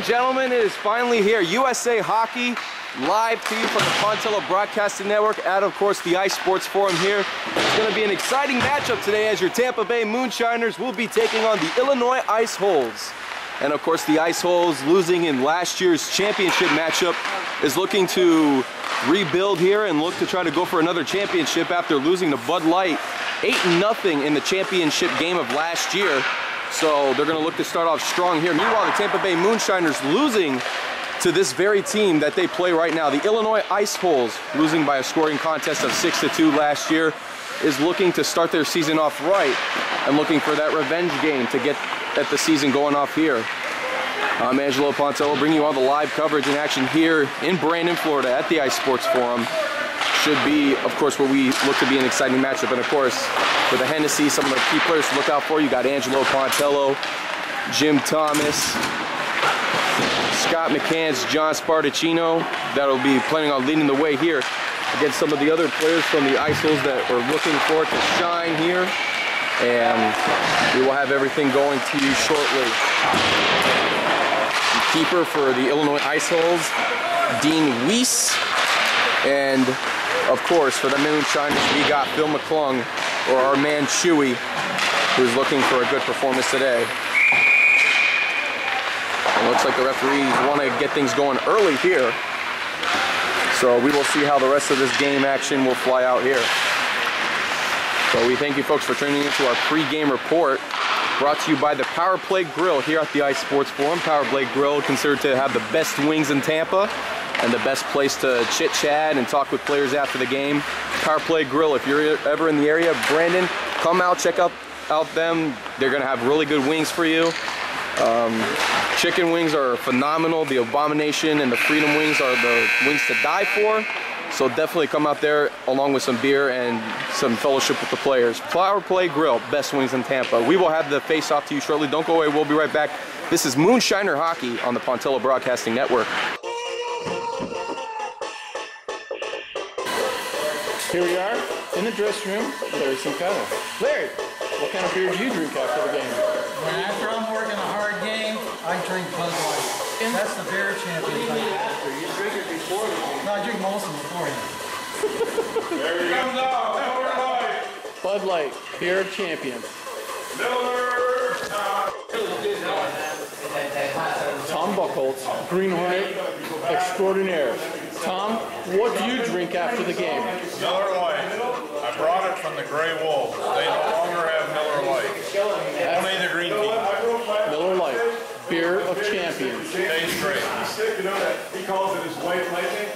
and gentlemen, it is finally here. USA Hockey, live to you from the Pontello Broadcasting Network at, of course, the Ice Sports Forum here. It's going to be an exciting matchup today as your Tampa Bay Moonshiners will be taking on the Illinois Ice Holes. And, of course, the Ice Holes, losing in last year's championship matchup, is looking to rebuild here and look to try to go for another championship after losing to Bud Light 8-0 in the championship game of last year. So they're going to look to start off strong here. Meanwhile, the Tampa Bay Moonshiners losing to this very team that they play right now. The Illinois Ice Holes, losing by a scoring contest of 6-2 last year, is looking to start their season off right and looking for that revenge game to get the season going off here. I'm Angelo Pontello, bringing you all the live coverage and action here in Brandon, Florida at the Ice Sports Forum. Should be, of course, what we look to be an exciting matchup. And, of course, for the Hennessy, some of the key players to look out for. You got Angelo Pontello, Jim Thomas, Scott McCants, John Spartacino. That'll be planning on leading the way here against some of the other players from the Ice Holes that are looking for it to shine here. And we will have everything going to you shortly. The keeper for the Illinois Ice Holes, Dean Weiss. And, of course, for the Moonshiners, we got Phil McClung, or our man Chewy, who's looking for a good performance today. It looks like the referees want to get things going early here. So we will see how the rest of this game action will fly out here. So we thank you folks for tuning into our pre-game report, brought to you by the Power Play Grill here at the Ice Sports Forum. Power Play Grill, considered to have the best wings in Tampa and the best place to chit-chat and talk with players after the game. Power Play Grill, if you're ever in the area, Brandon, come out, check out them. They're gonna have really good wings for you. Chicken wings are phenomenal. The Abomination and the Freedom wings are the wings to die for. So definitely come out there along with some beer and some fellowship with the players. Power Play Grill, best wings in Tampa. We will have the face-off to you shortly. Don't go away, we'll be right back. This is Moonshiner Hockey on the Pontello Broadcasting Network. Here we are in the dressing room with Larry Sincada. Larry, what kind of beer do you drink after the game? When after I'm working a hard game, I drink Bud Light. That's the beer champion. You drink it before the game? No, I drink most of them beforehand. There he comes out, Miller Lite. Bud Light, beer of champions. Miller. Tom Buchholz, Green Hornet extraordinaire. Tom, what do you drink after the game? Miller Lite. I brought it from the Gray Wolves. They no longer have Miller Lite. Only the Green Tea. Miller Lite, beer of champions. Tastes great. He calls it his white lightning.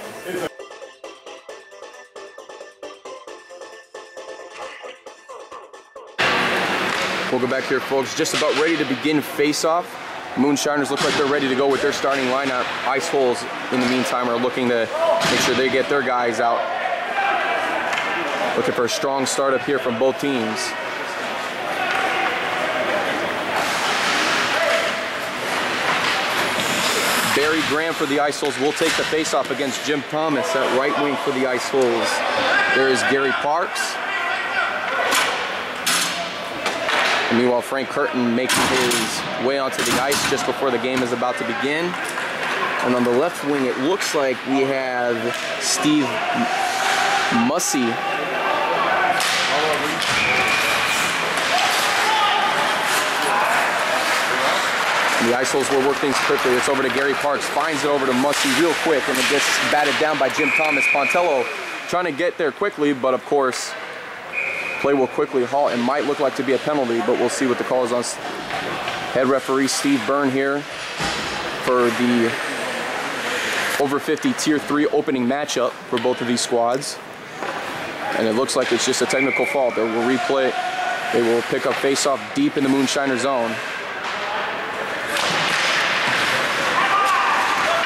Welcome back here, folks. Just about ready to begin face-off. Moonshiners look like they're ready to go with their starting lineup. Ice Holes, in the meantime, are looking to make sure they get their guys out. Looking for a strong start up here from both teams. Barry Graham for the Ice Holes will take the face-off against Jim Thomas at right wing for the Ice Holes. There is Gary Parks. And meanwhile, Frank Curtin making his way onto the ice just before the game is about to begin. And on the left wing, it looks like we have Steve Mussey. The Ice Holes will work things quickly. It's over to Gary Parks, finds it over to Mussey real quick, and it gets batted down by Jim Thomas. Pontello trying to get there quickly, but of course, play will quickly halt and might look like to be a penalty, but we'll see what the call is on. Head referee Steve Byrne here for the over 50 Tier 3 opening matchup for both of these squads. And it looks like it's just a technical fault. They will replay. They will pick up face-off deep in the Moonshiner zone.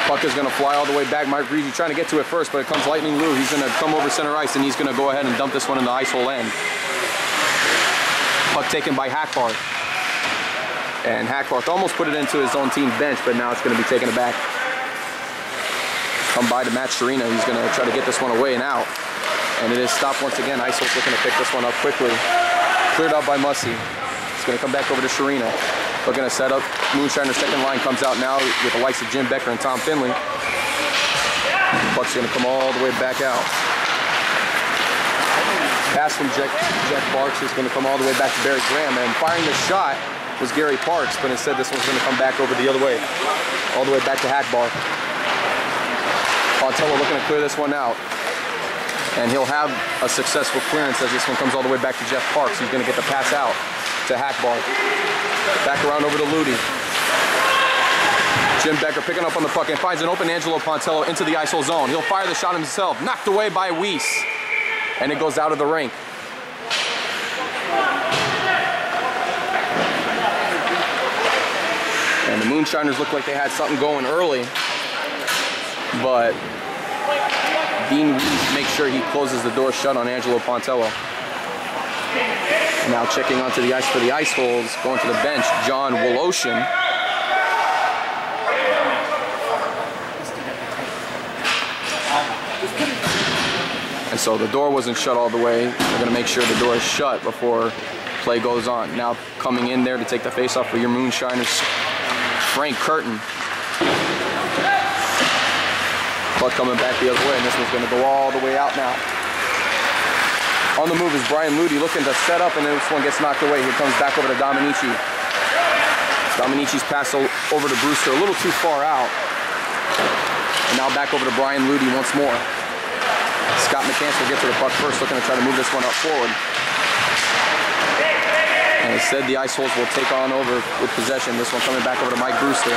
Puck is going to fly all the way back. Mike Greasy trying to get to it first, but it comes lightning Lou. He's going to come over center ice, and he's going to go ahead and dump this one in the ice hole end. Puck taken by Hackbarth. And Hackbarth almost put it into his own team bench, but now it's going to be taken back. Come by to Matt Sharina. He's going to try to get this one away and out. And it is stopped once again. Ice Hole's looking to pick this one up quickly. Cleared out by Mussey. It's going to come back over to Sharina. Looking to set up. Moonshiner's second line comes out now with the likes of Jim Becker and Tom Finley. Puck's going to come all the way back out. Pass from Jeff Parks is going to come all the way back to Barry Graham, and firing the shot was Gary Parks, but instead this one's going to come back over the other way, all the way back to Hackbar. Pontello looking to clear this one out, and he'll have a successful clearance as this one comes all the way back to Jeff Parks. He's going to get the pass out to Hackbar. Back around over to Ludi. Jim Becker picking up on the puck and finds an open Angelo Pontello into the ice hole zone. He'll fire the shot himself, knocked away by Weiss, and it goes out of the rink. And the Moonshiners look like they had something going early, but Dean Weiss makes sure he closes the door shut on Angelo Pontello. Now checking onto the ice for the ice holes, going to the bench, John Woloshin. And so the door wasn't shut all the way. They're going to make sure the door is shut before play goes on. Now coming in there to take the face off for your Moonshiners, Frank Curtin. Puck coming back the other way, and this one's going to go all the way out now. On the move is Brian Ludi looking to set up, and then this one gets knocked away. Here comes back over to Dominici. Dominici's pass over to Brewster, a little too far out. And now back over to Brian Ludi once more. Scott McCants will get to the puck first, looking to try to move this one up forward. And instead, the ice holes will take on over with possession. This one coming back over to Mike Brewster.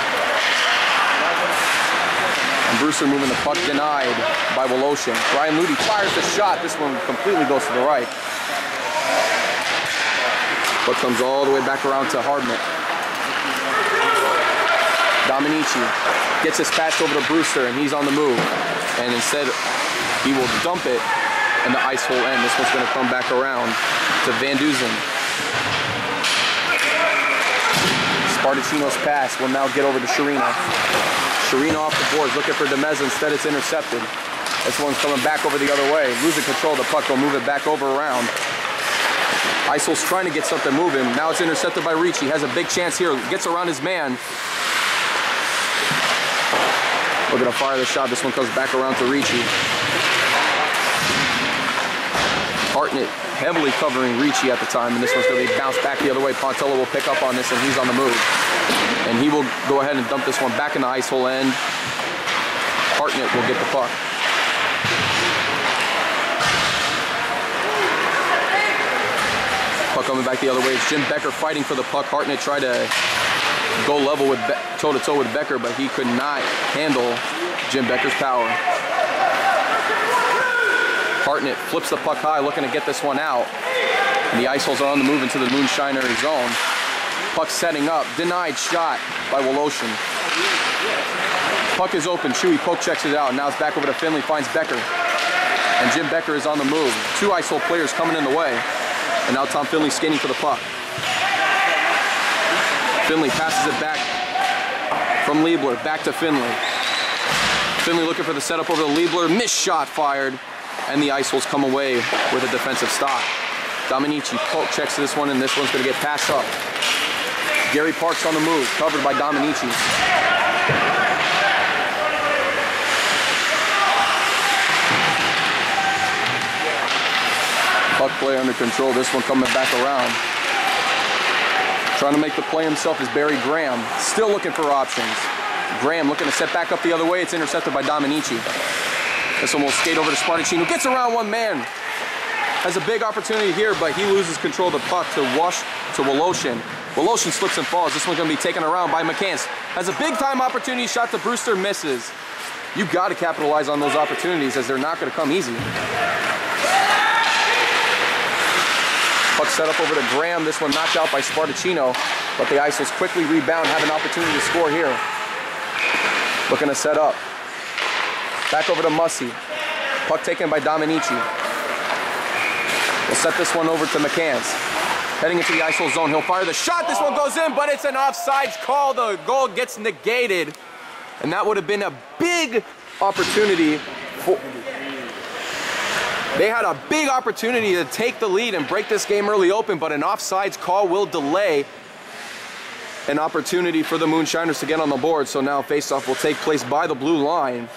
And Brewster moving the puck denied by Woloshin. Brian Ludi fires the shot. This one completely goes to the right. Puck comes all the way back around to Hardman. Dominici gets his pass over to Brewster, and he's on the move. And instead, he will dump it in the ice hole end. This one's going to come back around to Van Duzen. Spartacino's pass will now get over to Sharina. Sharina off the boards, looking for Demeza. Instead, it's intercepted. This one's coming back over the other way. Losing control of the puck, they'll move it back over around. Isol's trying to get something moving. Now it's intercepted by Ricci. Has a big chance here. Gets around his man. We're going to fire the shot. This one comes back around to Ricci. Hartnett heavily covering Ricci at the time, and this one's going to be bounced back the other way. Pontello will pick up on this, and he's on the move. And he will go ahead and dump this one back in the ice hole end. Hartnett will get the puck. Puck coming back the other way. It's Jim Becker fighting for the puck. Hartnett tried to go level with toe-to-toe with Becker, but he could not handle Jim Becker's power. Hartnett flips the puck high, looking to get this one out. And the ice holes are on the move into the Moonshiner zone. Puck setting up, denied shot by Woloshin. Puck is open, Chewy poke checks it out, and now it's back over to Finley, finds Becker. And Jim Becker is on the move. Two ice hole players coming in the way. And now Tom Finley skating for the puck. Finley passes it back from Liebler, back to Finley. Finley looking for the setup over to Liebler, missed shot fired, and the ice holes come away with a defensive stop. Dominici poke checks this one, and this one's going to get passed up. Gary Parks on the move, covered by Dominici. Puck play under control, this one coming back around. Trying to make the play himself is Barry Graham, still looking for options. Graham looking to set back up the other way, it's intercepted by Dominici. This one will skate over to Spartacino, gets around one man. Has a big opportunity here, but he loses control of the puck to Woloshin. Woloshin slips and falls. This one's going to be taken around by McCants. Has a big time opportunity, shot to Brewster, misses. You've got to capitalize on those opportunities as they're not going to come easy. Puck set up over to Graham. This one knocked out by Spartacino, but the Isles quickly rebound, have an opportunity to score here. Looking to set up. Back over to Mussy. Puck taken by Dominici. We'll set this one over to McCants. Heading into the ice hole zone, he'll fire the shot. This one goes in, but it's an offsides call. The goal gets negated. And that would have been a big opportunity for... They had a big opportunity to take the lead and break this game early open, but an offsides call will delay an opportunity for the Moonshiners to get on the board. So now face-off will take place by the blue line.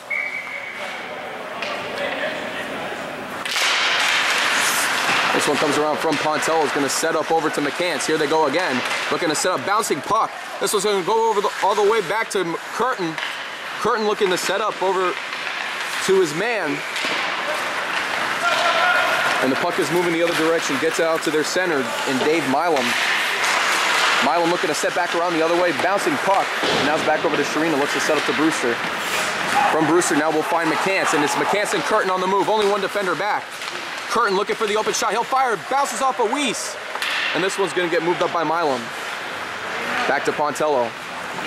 This one comes around from Pontello. Is going to set up over to McCants. Here they go again. Looking to set up, bouncing puck. This one's going to go over all the way back to Curtin. Curtin looking to set up over to his man. And the puck is moving the other direction. Gets out to their center in Dave Milam. Milam looking to set back around the other way. Bouncing puck. And now it's back over to Sharina. Looks to set up to Brewster. From Brewster now we'll find McCants. And it's McCants and Curtin on the move. Only one defender back. Curtin looking for the open shot. He'll fire. Bounces off of Weiss. And this one's going to get moved up by Milam. Back to Pontello.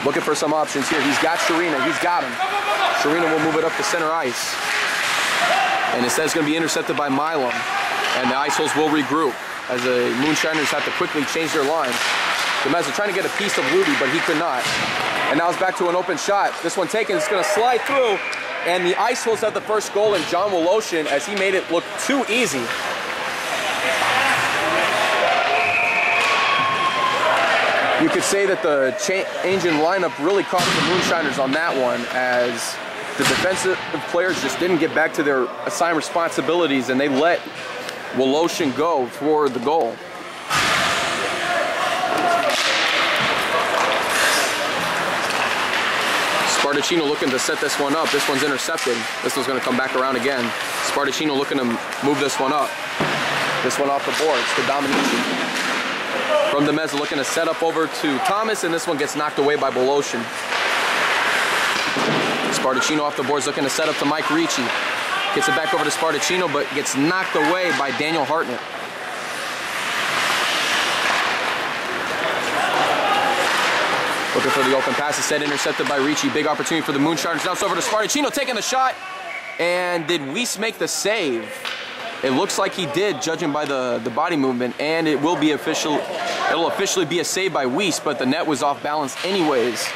Looking for some options here. He's got Sharina. He's got him. Sharina will move it up to center ice. And instead it's going to be intercepted by Milam. And the Ice Holes will regroup as the Moonshiners have to quickly change their lines. Demeza trying to get a piece of Rudy, but he could not. And now it's back to an open shot. This one taken. It's going to slide through. And the Ice Holes have the first goal in John Woloshin as he made it look too easy. You could say that the change in lineup really cost the Moonshiners on that one, as the defensive players just didn't get back to their assigned responsibilities and they let Woloshin go for the goal. Spartacino looking to set this one up. This one's intercepted. This one's going to come back around again. Spartacino looking to move this one up. This one off the boards to Dominici. From Demeza looking to set up over to Thomas, and this one gets knocked away by Woloshin. Spartacino off the boards looking to set up to Mike Ricci. Gets it back over to Spartacino, but gets knocked away by Daniel Hartnett. Looking for the open pass, instead intercepted by Ricci. Big opportunity for the Moonshiners. Now it's over to Spartacino, taking the shot. And did Weiss make the save? It looks like he did, judging by the body movement, and it will be it'll officially be a save by Weiss, but the net was off balance anyways.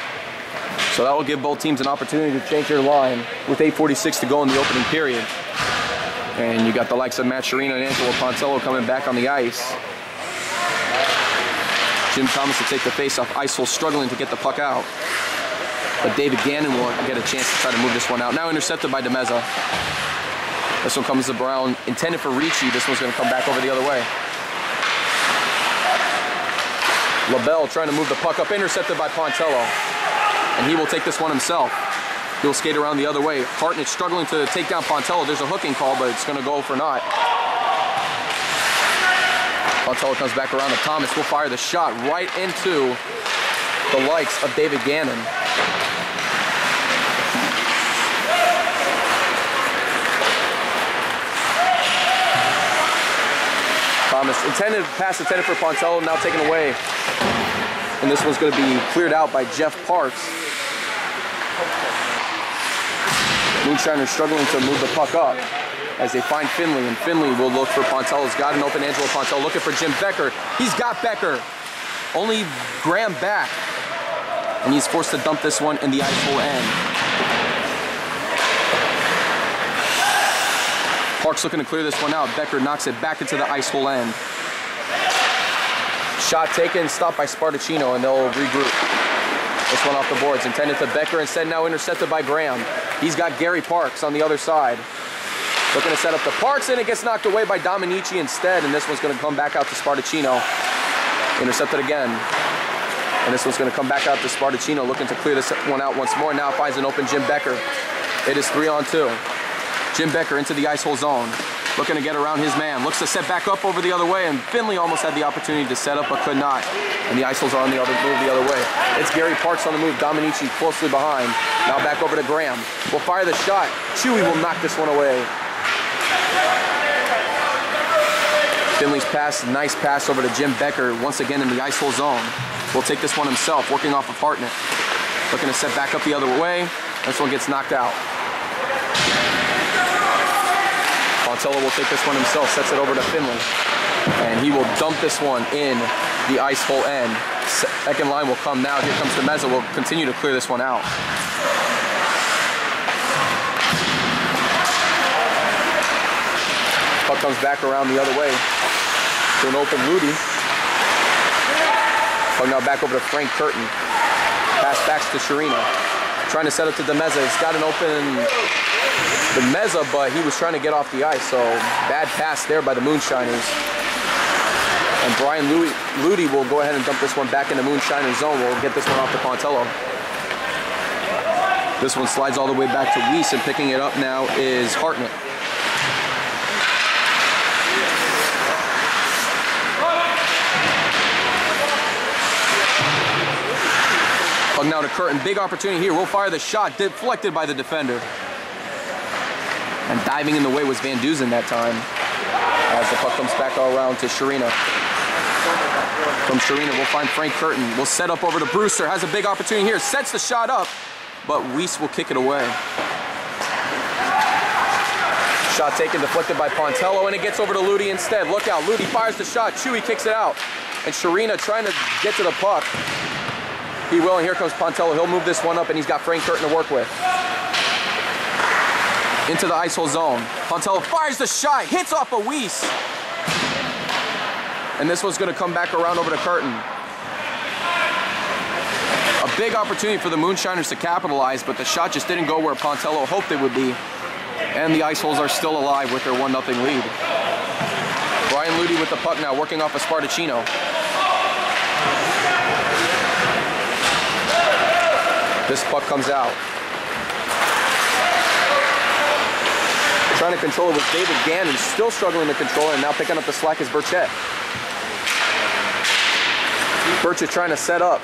So that will give both teams an opportunity to change their line with 8:46 to go in the opening period. And you got the likes of Matt Sharina and Angelo Pontello coming back on the ice. Jim Thomas to take the face-off. Ice Hole struggling to get the puck out. But David Gannon will get a chance to try to move this one out. Now intercepted by Demeza. This one comes to Brown, intended for Ricci. This one's going to come back over the other way. LaBelle trying to move the puck up, intercepted by Pontello. And he will take this one himself. He'll skate around the other way. Hartnett struggling to take down Pontello. There's a hooking call, but it's going to go for naught. Pontello comes back around to Thomas. Will fire the shot right into the likes of David Gannon. Thomas, pass intended for Pontello, now taken away. And this one's going to be cleared out by Jeff Parks. Moonshiners struggling to move the puck up as they find Finley, and Finley will look for Pontello's got an open Angelo Pontello looking for Jim Becker. He's got Becker. Only Graham back. And he's forced to dump this one in the Ice Hole end. Parks looking to clear this one out. Becker knocks it back into the Ice Hole end. Shot taken, stopped by Spartacino, and they'll regroup. This one off the boards, intended to Becker, instead now intercepted by Graham. He's got Gary Parks on the other side. Looking to set up the Parks, and it gets knocked away by Dominici instead, and this one's going to come back out to Spartacino. Intercepted again. And this one's going to come back out to Spartacino, looking to clear this one out once more. Now finds an open Jim Becker. It is 3-on-2. Jim Becker into the Ice Hole zone. Looking to get around his man. Looks to set back up over the other way, and Finley almost had the opportunity to set up, but could not. And the Ice Holes are on the other move the other way. It's Gary Parks on the move. Dominici closely behind. Now back over to Graham. Will fire the shot. Chewy will knock this one away. Finley's pass, nice pass over to Jim Becker, once again in the Ice Hole zone. Will take this one himself, working off of Hartnett. Looking to set back up the other way. This one gets knocked out. Pontello will take this one himself, sets it over to Finley. And he will dump this one in the Ice Hole end. Second line will come now. Here comes Demeza. Will continue to clear this one out. Puck comes back around the other way to an open Ludi. Puck now back over to Frank Curtin. Pass backs to Sharina. Trying to set up to Demeza. He's got an open Demeza, but he was trying to get off the ice, so bad pass there by the Moonshiners. And Brian Ludi will go ahead and dump this one back in the Moonshiner zone. We'll get this one off to Pontello. This one slides all the way back to Weiss, and picking it up now is Hartnett. Puck now to Curtin. Big opportunity here. We'll fire the shot. Deflected by the defender. And diving in the way was Van Duzen that time. As the puck comes back all around to Sharina. From Sharina, we'll find Frank Curtin. We'll set up over to Brewster. Has a big opportunity here. Sets the shot up, but Weiss will kick it away. Shot taken, deflected by Pontello, and it gets over to Ludi instead. Look out, Ludi fires the shot. Chewy kicks it out. And Sharina trying to get to the puck. He will, and here comes Pontello. He'll move this one up, and he's got Frank Curtin to work with. Into the ice hole zone. Pontello fires the shot, hits off of Weiss. And this one's going to come back around over to Curtin. A big opportunity for the Moonshiners to capitalize, but the shot just didn't go where Pontello hoped it would be. And the ice holes are still alive with their 1-0 lead. Brian Ludi with the puck now, working off of Spartacino. This puck comes out. Trying to control it with David Gannon, still struggling to control it, and now picking up the slack is Burchett. Burchett trying to set up.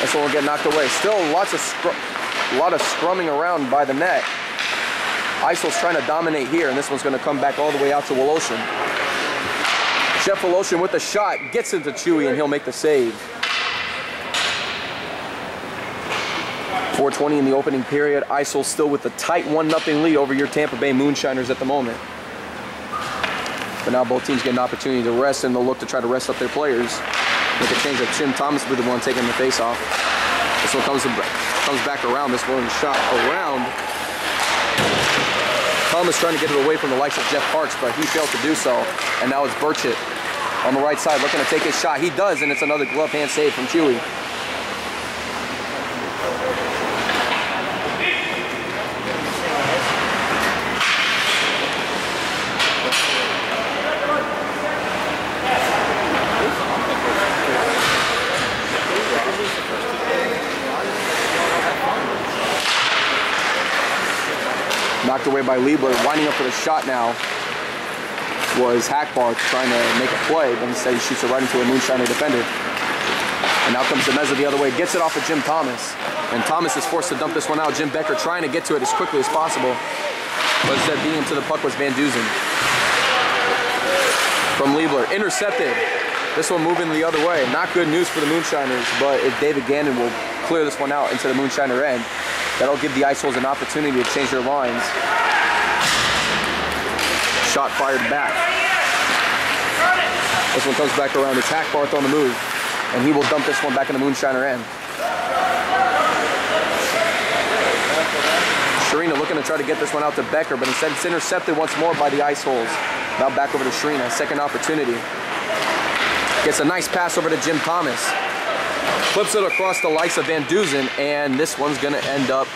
This one will get knocked away. Still a lot of scrumming around by the net. Eisel's trying to dominate here, and this one's going to come back all the way out to Woloshin. Jeff Woloshin with the shot, gets into Chewy, and he'll make the save. 4:20 in the opening period. Eisel still with the tight 1-0 lead over your Tampa Bay Moonshiners at the moment. But now both teams get an opportunity to rest, and they'll look to try to rest up their players. Make a change of Jim Thomas will be the one taking the face-off. This one comes back around. This one shot around. Thomas trying to get it away from the likes of Jeff Parks, but he failed to do so. And now it's Burchett on the right side looking to take his shot. He does, and it's another glove hand save from Chewy. Knocked away by Liebler. Winding up for the shot now was Hackbar trying to make a play, but instead he shoots it right into a Moonshiner defender. And now comes Demeza the other way, gets it off of Jim Thomas. And Thomas is forced to dump this one out. Jim Becker trying to get to it as quickly as possible, but instead being into the puck was Van Duzen. From Liebler, intercepted. This one moving the other way. Not good news for the Moonshiners, but if David Gannon will clear this one out into the Moonshiner end, that'll give the Ice Holes an opportunity to change their lines. Shot fired back. This one comes back around. It's Hackbarth on the move, and he will dump this one back in the Moonshiner end. Sharina looking to try to get this one out to Becker, but instead it's intercepted once more by the Ice Holes. Now back over to Sharina, second opportunity. Gets a nice pass over to Jim Thomas. Flips it across the likes of Van Duzen, and this one's going to end up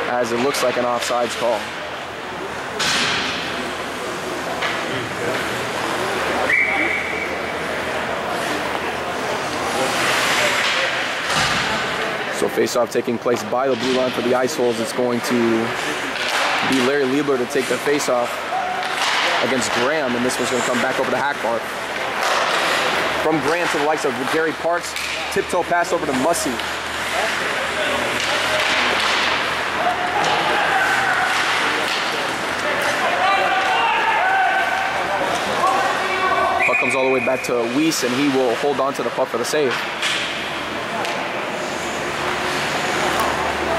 as it looks like an offsides call. So face-off taking place by the blue line for the Ice Holes. It's going to be Larry Liebler to take the face-off against Graham, and this one's going to come back over to Hackbar. From Graham to the likes of Gary Parks, tiptoe pass over to Mussey. Puck comes all the way back to Weiss, and he will hold on to the puck for the save.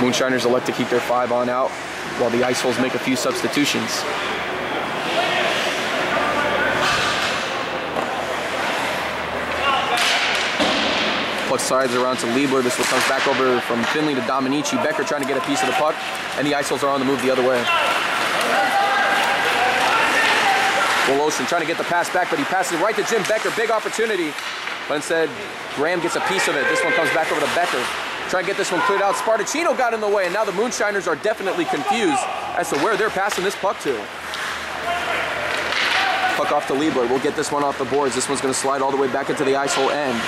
Moonshiners elect to keep their 5 on out, while the Ice Holes make a few substitutions. Puck sides around to Liebler. This one comes back over from Finley to Dominici. Becker trying to get a piece of the puck, and the Ice Holes are on the move the other way. Woloshin trying to get the pass back, but he passes right to Jim Becker. Big opportunity, but instead Graham gets a piece of it. This one comes back over to Becker. Try to get this one cleared out. Spartacino got in the way, and now the Moonshiners are definitely confused as to where they're passing this puck to. Puck off to Liebler. We'll get this one off the boards. This one's going to slide all the way back into the ice hole end.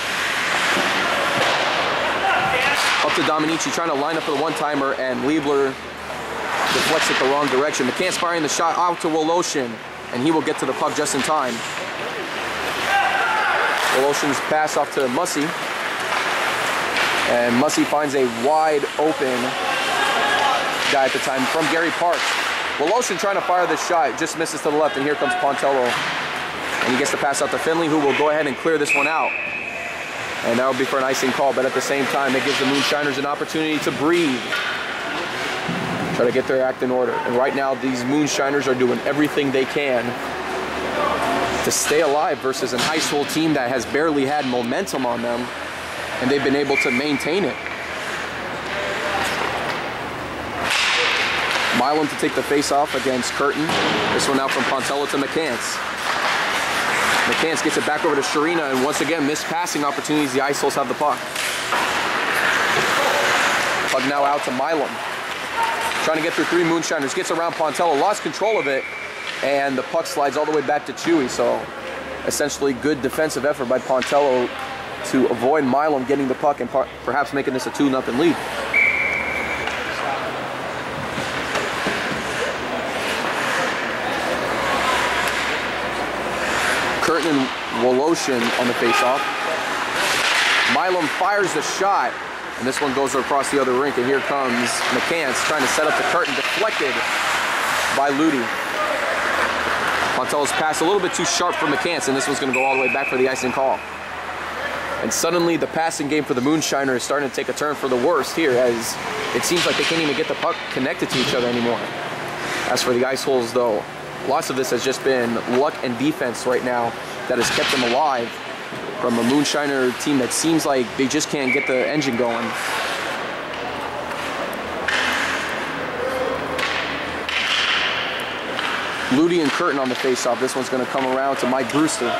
Up to Dominici, trying to line up for the one-timer, and Liebler deflects it the wrong direction. McCants firing the shot out to Woloshin, and he will get to the puck just in time. Woloshin's pass off to Mussey. And Mussey finds a wide open guy at the time from Gary Parks. Woloshin trying to fire the shot, just misses to the left, and here comes Pontello. And he gets the pass out to Finley, who will go ahead and clear this one out. And that will be for an icing call, but at the same time, it gives the Moonshiners an opportunity to breathe. Try to get their act in order. And right now, these Moonshiners are doing everything they can to stay alive versus an high school team that has barely had momentum on them, and they've been able to maintain it. Milam to take the face-off against Curtin. This one out from Pontello to McCants. McCants gets it back over to Sharina, and once again, missed passing opportunities. The Ice Holes have the puck. Puck now out to Milam. Trying to get through three Moonshiners. Gets around Pontello, lost control of it, and the puck slides all the way back to Chewy. So essentially good defensive effort by Pontello to avoid Milam getting the puck and perhaps making this a 2-0 lead. Curtin and Woloshin on the face-off. Milam fires the shot, and this one goes across the other rink, and here comes McCants trying to set up the Curtin, deflected by Ludi. Pontello's pass a little bit too sharp for McCants, and this one's going to go all the way back for the icing call. And suddenly the passing game for the Moonshiner is starting to take a turn for the worst here, as it seems like they can't even get the puck connected to each other anymore. As for the Ice Holes, though, lots of this has just been luck and defense right now that has kept them alive from a Moonshiner team that seems like they just can't get the engine going. Ludi and Curtin on the face-off. This one's going to come around to Mike Brewster.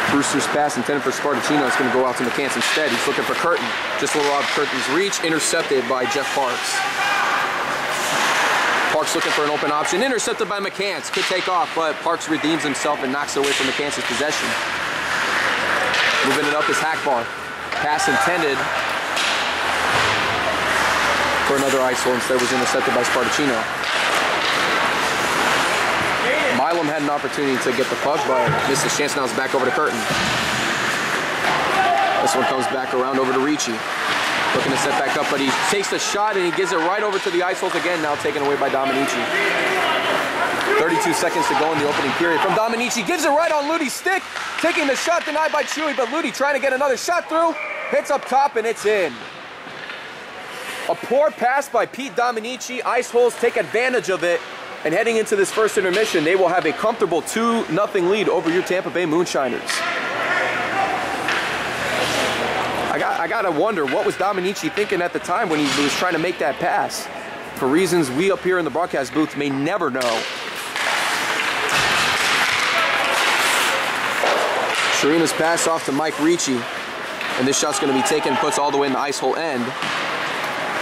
Brewster's pass intended for Spartacino is going to go out to McCants instead. He's looking for Curtin. Just a little out of Curtin's reach. Intercepted by Jeff Parks. Parks looking for an open option. Intercepted by McCants. Could take off, but Parks redeems himself and knocks it away from McCants' possession. Moving it up is Hackbar. Pass intended for another Ice Hole. Instead was intercepted by Spartacino. Milam had an opportunity to get the puck, but missed his chance. Now it's back over to Curtin. This one comes back around over to Ricci. Looking to set back up, but he takes the shot and he gives it right over to the Ice Holes again, now taken away by Dominici. 32 seconds to go in the opening period. From Dominici, gives it right on Ludi's stick. Taking the shot, denied by Chewy, but Ludi trying to get another shot through. Hits up top and it's in. A poor pass by Pete Dominici. Ice Holes take advantage of it. And heading into this first intermission, they will have a comfortable 2-0 lead over your Tampa Bay Moonshiners. I gotta wonder, what was Dominici thinking at the time when he was trying to make that pass? For reasons we up here in the broadcast booth may never know. Sharina's pass off to Mike Ricci. And this shot's gonna be taken, puts all the way in the Ice Hole end.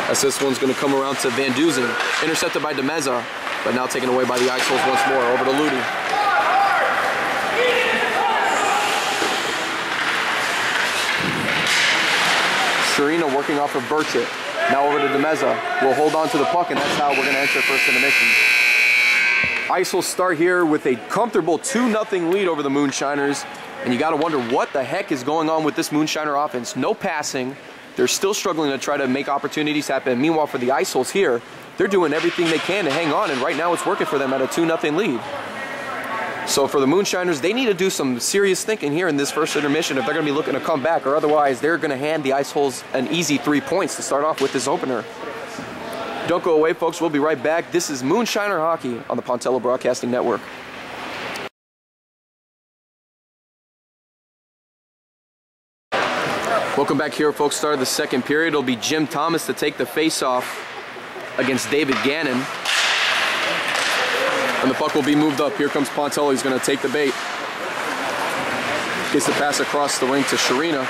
As this one's gonna come around to Van Duzen. Intercepted by DeMeza, but now taken away by the Ice Holes once more. Over to Ludi. Sharina working off of Burchett. Now over to DeMeza. We'll hold on to the puck, and that's how we're going to enter first intermission. Ice will start here with a comfortable 2-0 lead over the Moonshiners. And you got to wonder what the heck is going on with this Moonshiner offense. No passing. They're still struggling to try to make opportunities happen. Meanwhile, for the Ice Holes here, they're doing everything they can to hang on, and right now it's working for them at a 2-0 lead. So for the Moonshiners, they need to do some serious thinking here in this first intermission if they're going to be looking to come back, or otherwise they're going to hand the Ice Holes an easy 3 points to start off with this opener. Don't go away, folks. We'll be right back. This is Moonshiner Hockey on the Pontello Broadcasting Network. Welcome back here, folks. Start of the second period. It'll be Jim Thomas to take the face-off against David Gannon. And the puck will be moved up. Here comes Pontello. He's going to take the bait. Gets the pass across the wing to Sharina.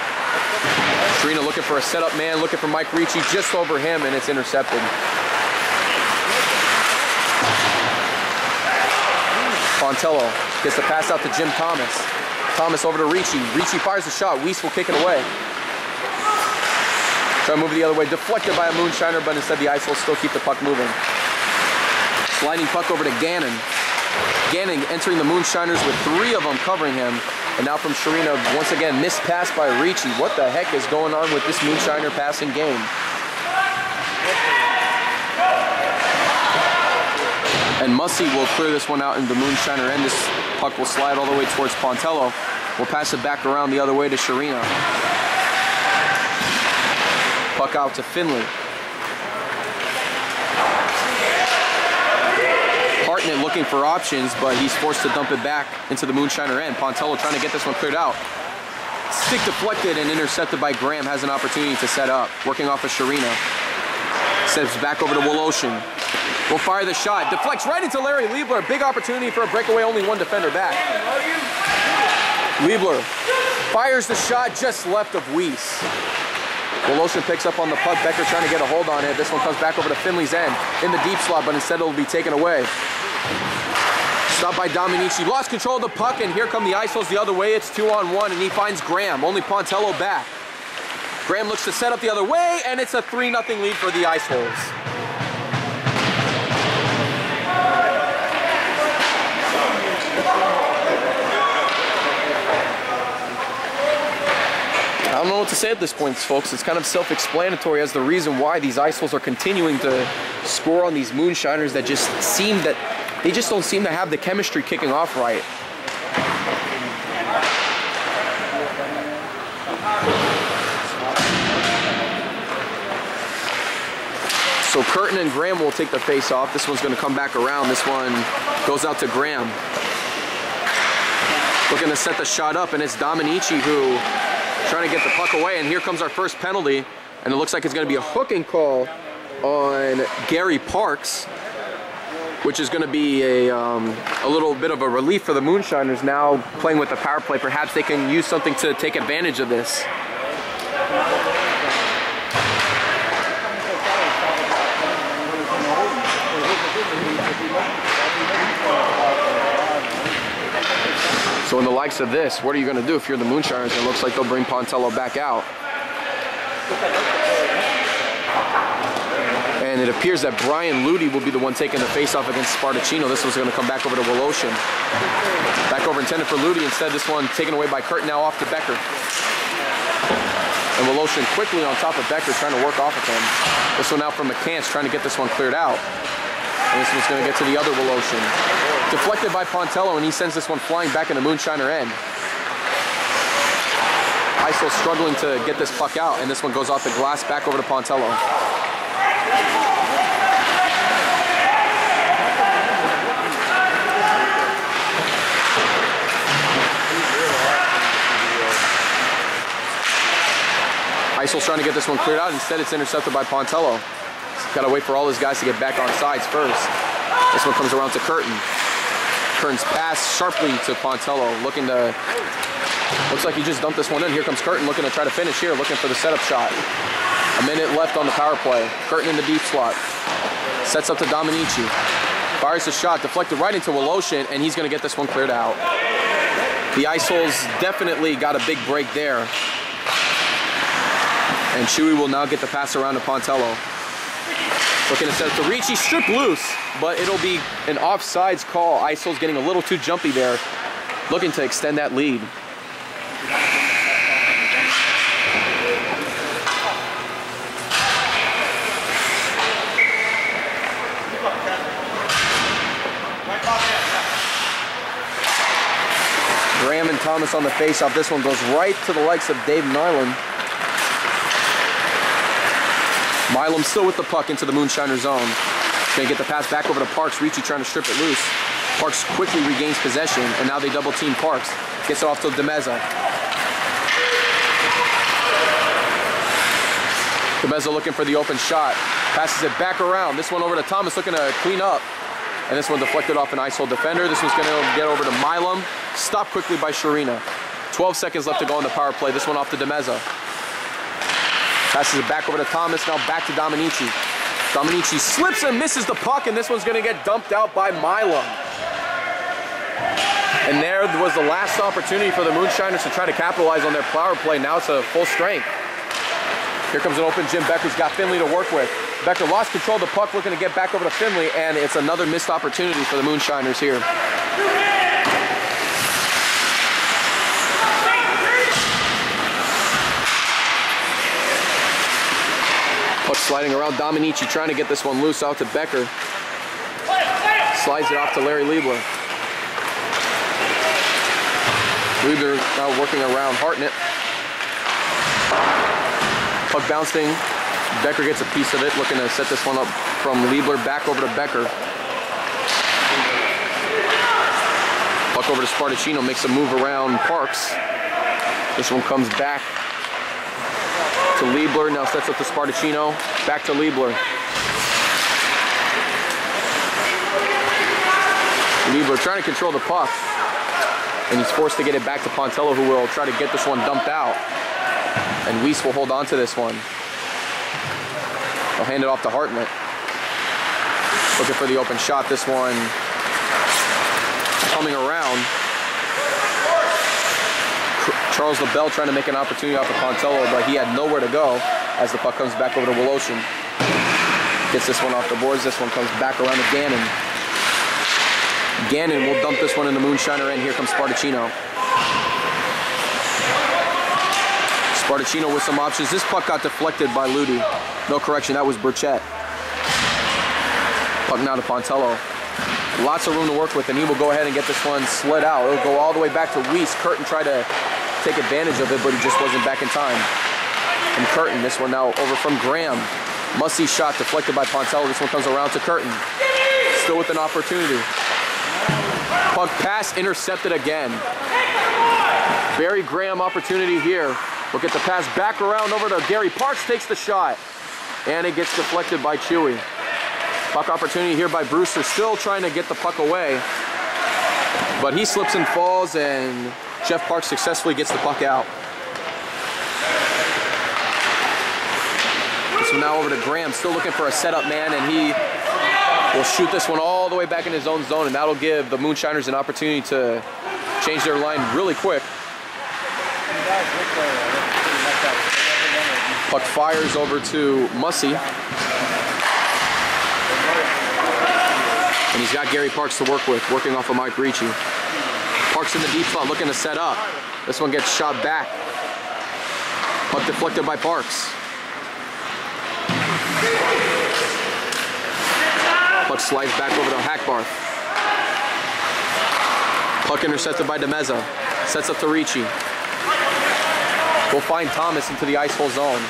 Sharina looking for a setup man, looking for Mike Ricci just over him, and it's intercepted. Pontello gets the pass out to Jim Thomas. Thomas over to Ricci. Ricci fires a shot. Weiss will kick it away. Try to move the other way. Deflected by a Moonshiner, but instead the Ice will still keep the puck moving. Sliding puck over to Gannon. Gannon entering the Moonshiners with 3 of them covering him. And now from Sharina, once again, missed pass by Ricci. What the heck is going on with this Moonshiner passing game? And Mussey will clear this one out in the Moonshiner end. This puck will slide all the way towards Pontello. We'll pass it back around the other way to Sharina. Puck out to Finley. Hartnett looking for options, but he's forced to dump it back into the Moonshiner end. Pontello trying to get this one cleared out. Stick deflected and intercepted by Graham. Has an opportunity to set up. Working off of Sharina. Steps back over to Woloshin. Will fire the shot. Deflects right into Larry Liebler. Big opportunity for a breakaway. Only one defender back. Liebler fires the shot just left of Weiss. Woloshin picks up on the puck. Becker trying to get a hold on it. This one comes back over to Finley's end in the deep slot, but instead it will be taken away. Stopped by Dominici. Lost control of the puck, and here come the Ice Holes the other way. It's 2-on-1, and he finds Graham. Only Pontello back. Graham looks to set up the other way, and it's a 3-0 lead for the Ice Holes. I don't know what to say at this point, folks. It's kind of self-explanatory as the reason why these Ice Holes are continuing to score on these Moonshiners that just seem that they just don't seem to have the chemistry kicking off right. So Curtin and Graham will take the face off. This one's going to come back around. This one goes out to Graham. Looking to set the shot up, and it's Dominici who trying to get the puck away, and here comes our first penalty, and it looks like it's going to be a hooking call on Gary Parks, which is going to be a little bit of a relief for the Moonshiners now playing with the power play. Perhaps they can use something to take advantage of this. So in the likes of this, what are you going to do if you're the Moonshiners? It looks like they'll bring Pontello back out. And it appears that Brian Ludi will be the one taking the face-off against Spartacino. This one's going to come back over to Woloshin. Back over intended for Ludi. Instead, this one taken away by Curtin, now off to Becker. And Woloshin quickly on top of Becker, trying to work off of him. This one out from McCants, trying to get this one cleared out. And this one's going to get to the other Woloshin. Deflected by Pontello, and he sends this one flying back in the Moonshiner end. Iso struggling to get this puck out, and this one goes off the glass back over to Pontello. Iso's trying to get this one cleared out. Instead, it's intercepted by Pontello. Got to wait for all his guys to get back on sides first. This one comes around to Curtin. Curtin's pass sharply to Pontello, looking to, looks like he just dumped this one in. Here comes Curtin looking to try to finish here, looking for the setup shot. A minute left on the power play. Curtin in the deep slot. Sets up to Dominici. Fires the shot, deflected right into Woloshin, and he's going to get this one cleared out. The Ice Holes definitely got a big break there. And Chewy will now get the pass around to Pontello. Looking to set it to Ricci, stripped loose, but it'll be an offsides call. Ice Holes getting a little too jumpy there, looking to extend that lead. Graham and Thomas on the face-off. This one goes right to the likes of Dave Nyland. Milam still with the puck into the Moonshiner zone. Gonna get the pass back over to Parks. Ricci trying to strip it loose. Parks quickly regains possession, and now they double team Parks. Gets it off to Demeza. Demeza looking for the open shot. Passes it back around. This one over to Thomas looking to clean up. And this one deflected off an ice hole defender. This one's going to get over to Milam. Stopped quickly by Sharina. 12 seconds left to go in the power play. This one off to Demeza. Passes it back over to Thomas. Now back to Dominici. Dominici slips and misses the puck, and this one's going to get dumped out by Milam. And there was the last opportunity for the Moonshiners to try to capitalize on their power play. Now it's a full strength. Here comes an open Jim Becker's got Finley to work with. Becker lost control of the puck, looking to get back over to Finley, and it's another missed opportunity for the Moonshiners here. Puck sliding around Dominici, trying to get this one loose out to Becker. Slides it off to Larry Liebler. Liebler now working around Hartnett. Puck bouncing. Becker gets a piece of it, looking to set this one up from Liebler back over to Becker. Puck over to Spartacino, makes a move around Parks. This one comes back to Liebler, now sets up to Spartacino, back to Liebler. Liebler trying to control the puck, and he's forced to get it back to Pontello, who will try to get this one dumped out. And Weiss will hold on to this one. They'll hand it off to Hartnett. Looking for the open shot. This one coming around. Charles LaBelle trying to make an opportunity off of Pontello, but he had nowhere to go as the puck comes back over to Woloshin. Gets this one off the boards. This one comes back around to Gannon. Gannon will dump this one in the Moonshiner end. Here comes Spartacino. Spartacino with some options. This puck got deflected by Ludi. No correction, that was Burchett. Puck now to Pontello. Lots of room to work with, and he will go ahead and get this one slid out. It'll go all the way back to Weiss. Curtin tried to take advantage of it, but he just wasn't back in time. From Curtin, this one now over from Graham. Must-see shot deflected by Pontello. This one comes around to Curtin. Still with an opportunity. Puck pass intercepted again. Barry Graham opportunity here. Look at the pass back around over to Gary Parks, takes the shot. And it gets deflected by Chewy. Puck opportunity here by Brewster, still trying to get the puck away. But he slips and falls, and Jeff Parks successfully gets the puck out. This one now over to Graham, still looking for a setup man, and he will shoot this one all the way back in his own zone, and that'll give the Moonshiners an opportunity to change their line really quick. Puck fires over to Mussey. And he's got Gary Parks to work with, working off of Mike Ricci. Parks in the deep slot, looking to set up. This one gets shot back. Puck deflected by Parks. Puck slides back over to Hackbarth. Puck intercepted by Demeza. Sets up to Ricci. Will find Thomas into the ice hole zone.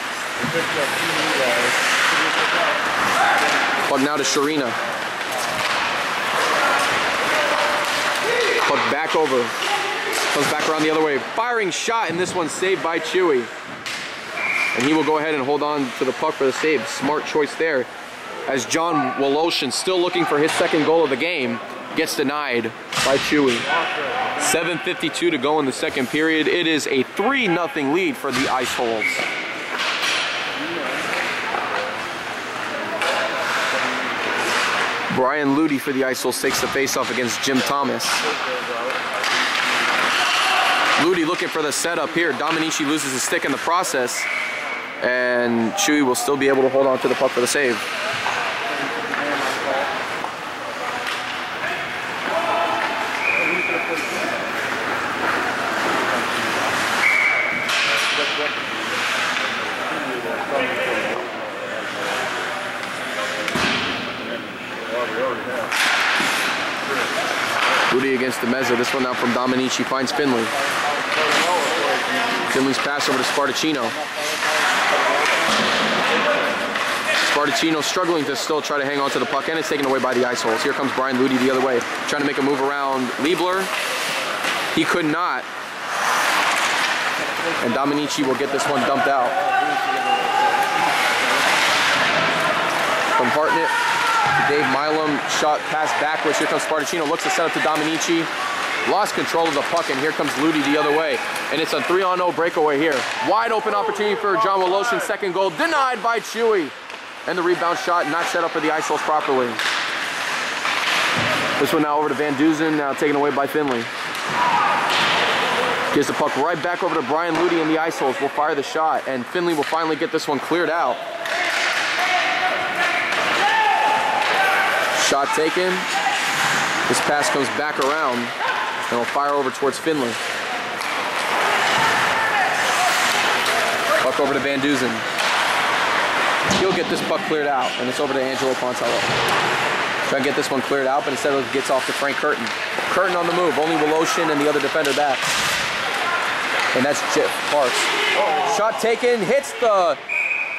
Puck now to Sharina. Puck back over. Comes back around the other way. Firing shot, and this one's saved by Chewy. And he will go ahead and hold on to the puck for the save. Smart choice there. As John Woloshin, still looking for his second goal of the game, gets denied by Chewy. 7:52 to go in the second period. It is a 3-0 lead for the Ice Holes. Brian Ludi for the Ice Holes takes the face-off against Jim Thomas. Ludi looking for the setup here. Dominici loses his stick in the process, and Chewy will still be able to hold on to the puck for the save. Ludi against Demeza. This one now from Dominici finds Finley. Finley's pass over to Spartacino. Spartacino struggling to still try to hang on to the puck, and it's taken away by the Ice Holes. Here comes Brian Ludi the other way, trying to make a move around Liebler. He could not. And Dominici will get this one dumped out. From Hartnett, Dave Milam. Shot pass backwards. Here comes Spartacino. Looks to set up to Dominici. Lost control of the puck, and here comes Ludi the other way. And it's a 3-on-0 breakaway here. Wide open opportunity for John Woloshin. Second goal denied by Chewy. And the rebound shot not set up for the Ice Holes properly. This one now over to Van Duzen, now taken away by Finley. Gives the puck right back over to Brian Ludi in the Ice Holes. Will fire the shot, and Finley will finally get this one cleared out. Shot taken. This pass comes back around, and will fire over towards Finley. Puck over to Van Duzen. He'll get this puck cleared out, and it's over to Angelo Pontello. Try and get this one cleared out, but instead it gets off to Frank Curtin. Curtin on the move, only Woloshin and the other defender back. And that's Jeff Parks. Shot taken, hits the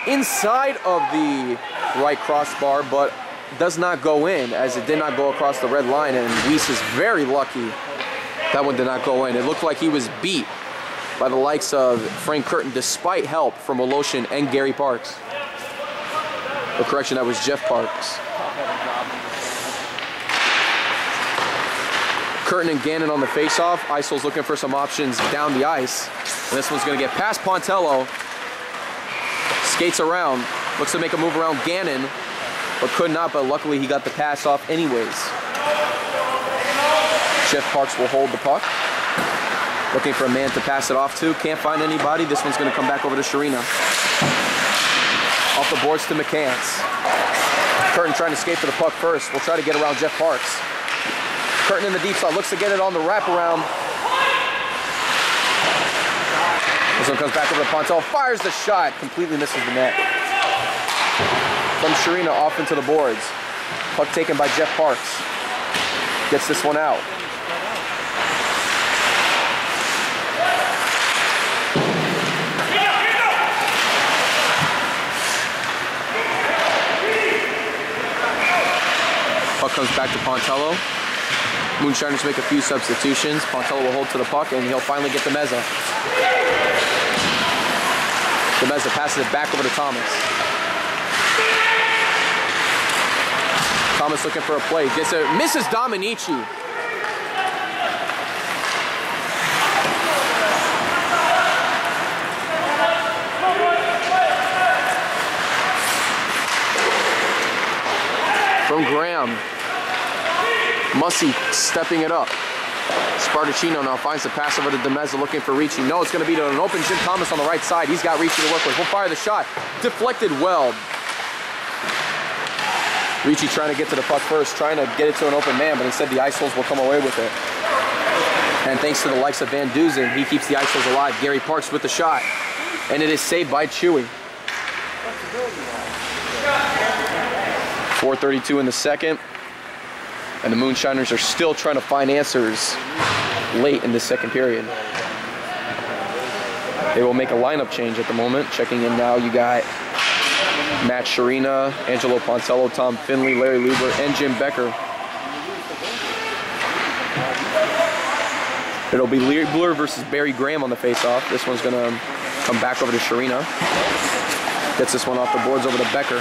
inside of the right crossbar, but does not go in, as it did not go across the red line, and Weiss is very lucky that one did not go in. It looked like he was beat by the likes of Frank Curtin, despite help from Woloshin and Gary Parks. Or correction, that was Jeff Parks. Curtin and Gannon on the face-off. Ice Holes looking for some options down the ice. And this one's going to get past Pontello. Skates around. Looks to make a move around Gannon, but could not, but luckily he got the pass off anyways. Jeff Parks will hold the puck. Looking for a man to pass it off to. Can't find anybody. This one's going to come back over to Sharina. Off the boards to McCants. Curtin trying to skate for the puck first. We'll try to get around Jeff Parks. Curtin in the deep slot, looks to get it on the wraparound. This one comes back over to Pontello, fires the shot, completely misses the net. From Sharina off into the boards. Puck taken by Jeff Parks. Gets this one out. Puck comes back to Pontello. Moonshiners make a few substitutions. Pontello will hold to the puck, and he'll finally get the Meza. The Meza passes it back over to Thomas. Thomas looking for a play. Gets it, misses Dominici. From Graham. Mussy stepping it up. Spartacino now finds the pass over to Demeza looking for Ricci. No, it's going to be to an open Jim Thomas on the right side. He's got Ricci to work with. We'll fire the shot. Deflected well. Ricci trying to get to the puck first, trying to get it to an open man, but instead the Ice Holes will come away with it. And thanks to the likes of Van Duzen, he keeps the Ice Holes alive. Gary Parks with the shot. And it is saved by Chewy. 4:32 in the second. And the Moonshiners are still trying to find answers late in the second period. They will make a lineup change at the moment. Checking in now, you got Matt Sharina, Angelo Pontello, Tom Finley, Larry Luber, and Jim Becker. It'll be Liebler versus Barry Graham on the face-off. This one's going to come back over to Sharina. Gets this one off the boards over to Becker.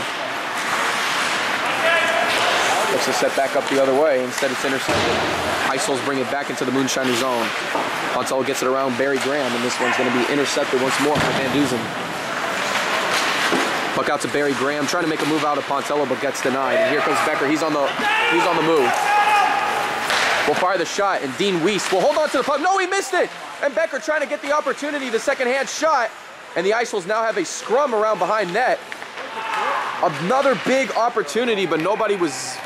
Looks to set back up the other way. Instead, it's intercepted. Ice Holes bring it back into the Moonshiner zone. Pontello gets it around Barry Graham, and this one's going to be intercepted once more for Van Duzen. Puck out to Barry Graham, trying to make a move out of Pontello, but gets denied. And here comes Becker. He's on the move. We'll fire the shot, and Dean Weiss will hold on to the puck. No, he missed it! And Becker trying to get the opportunity, the second-hand shot, and the Ice Holes now have a scrum around behind net. Another big opportunity, but nobody was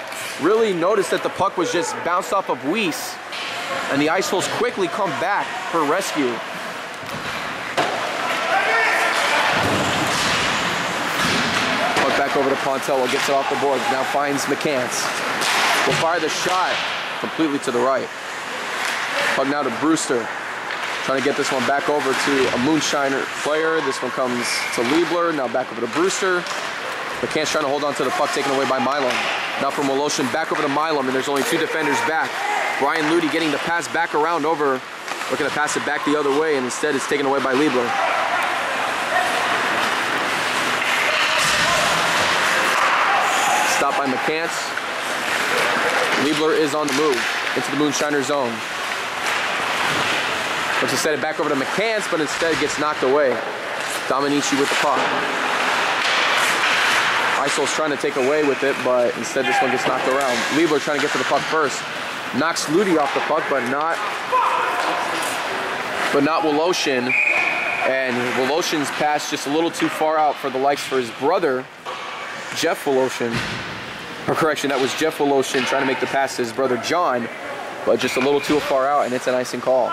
really noticed that the puck was just bounced off of Weiss, and the Ice Holes quickly come back for rescue. Puck back over to Pontello, gets it off the boards, now finds McCants. Will fire the shot completely to the right. Puck now to Brewster, trying to get this one back over to a Moonshiner player. This one comes to Liebler, now back over to Brewster. McCants trying to hold on to the puck, taken away by Milam. Now from Woloshin back over to Milam, and there's only two defenders back. Brian Ludi getting the pass back around over, looking to pass it back the other way, and instead it's taken away by Liebler. Stopped by McCants. Liebler is on the move into the Moonshiner zone. Looks to set it back over to McCants, but instead gets knocked away. Dominici with the puck. Isol's trying to take away with it, but instead this one gets knocked around. Liebler trying to get to the puck first. Knocks Ludi off the puck, but not Woloshin. And Woloshin's pass just a little too far out for the likes for his brother, Jeff Woloshin. Or correction, that was Jeff Woloshin trying to make the pass to his brother John, but just a little too far out, and it's an icing call.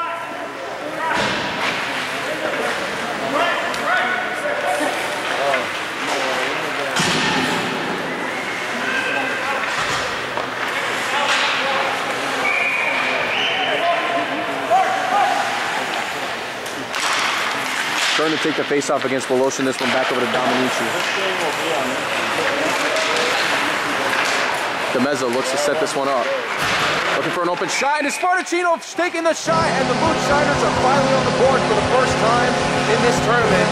Trying to take the face-off against Woloshin. This one back over to Dominici. DeMezza looks to set this one up. Looking for an open shot, and Spartacino taking the shot, and the Moonshiners are finally on the board for the first time in this tournament.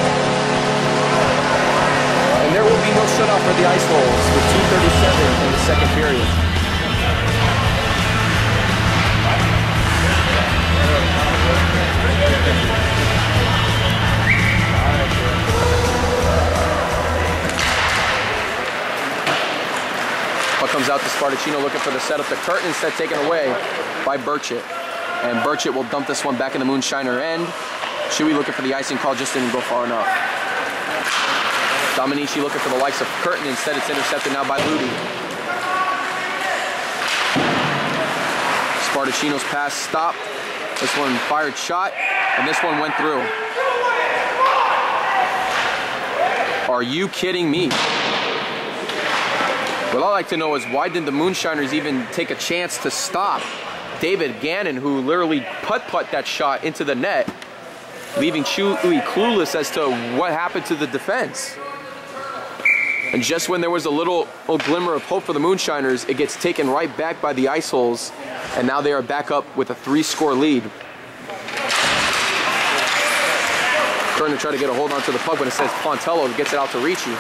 And there will be no shutout for the Ice Holes with 2:37 in the second period. Puck comes out to Spartacino looking for the setup to Curtin, instead taken away by Burchett. And Burchett will dump this one back in the Moonshiner end. Chewy looking for the icing call, just didn't go far enough. Dominici looking for the likes of Curtin, instead it's intercepted now by Ludi. Spartacino's pass stopped. This one fired shot, and this one went through. Are you kidding me? What I'd like to know is why didn't the Moonshiners even take a chance to stop David Gannon, who literally putt-putt that shot into the net, leaving Chewy clueless as to what happened to the defense. And just when there was a little glimmer of hope for the Moonshiners, it gets taken right back by the Ice Holes, and now they are back up with a 3-score lead. Trying to try to get a hold onto the puck, but it says Pontello gets it out to Ricci.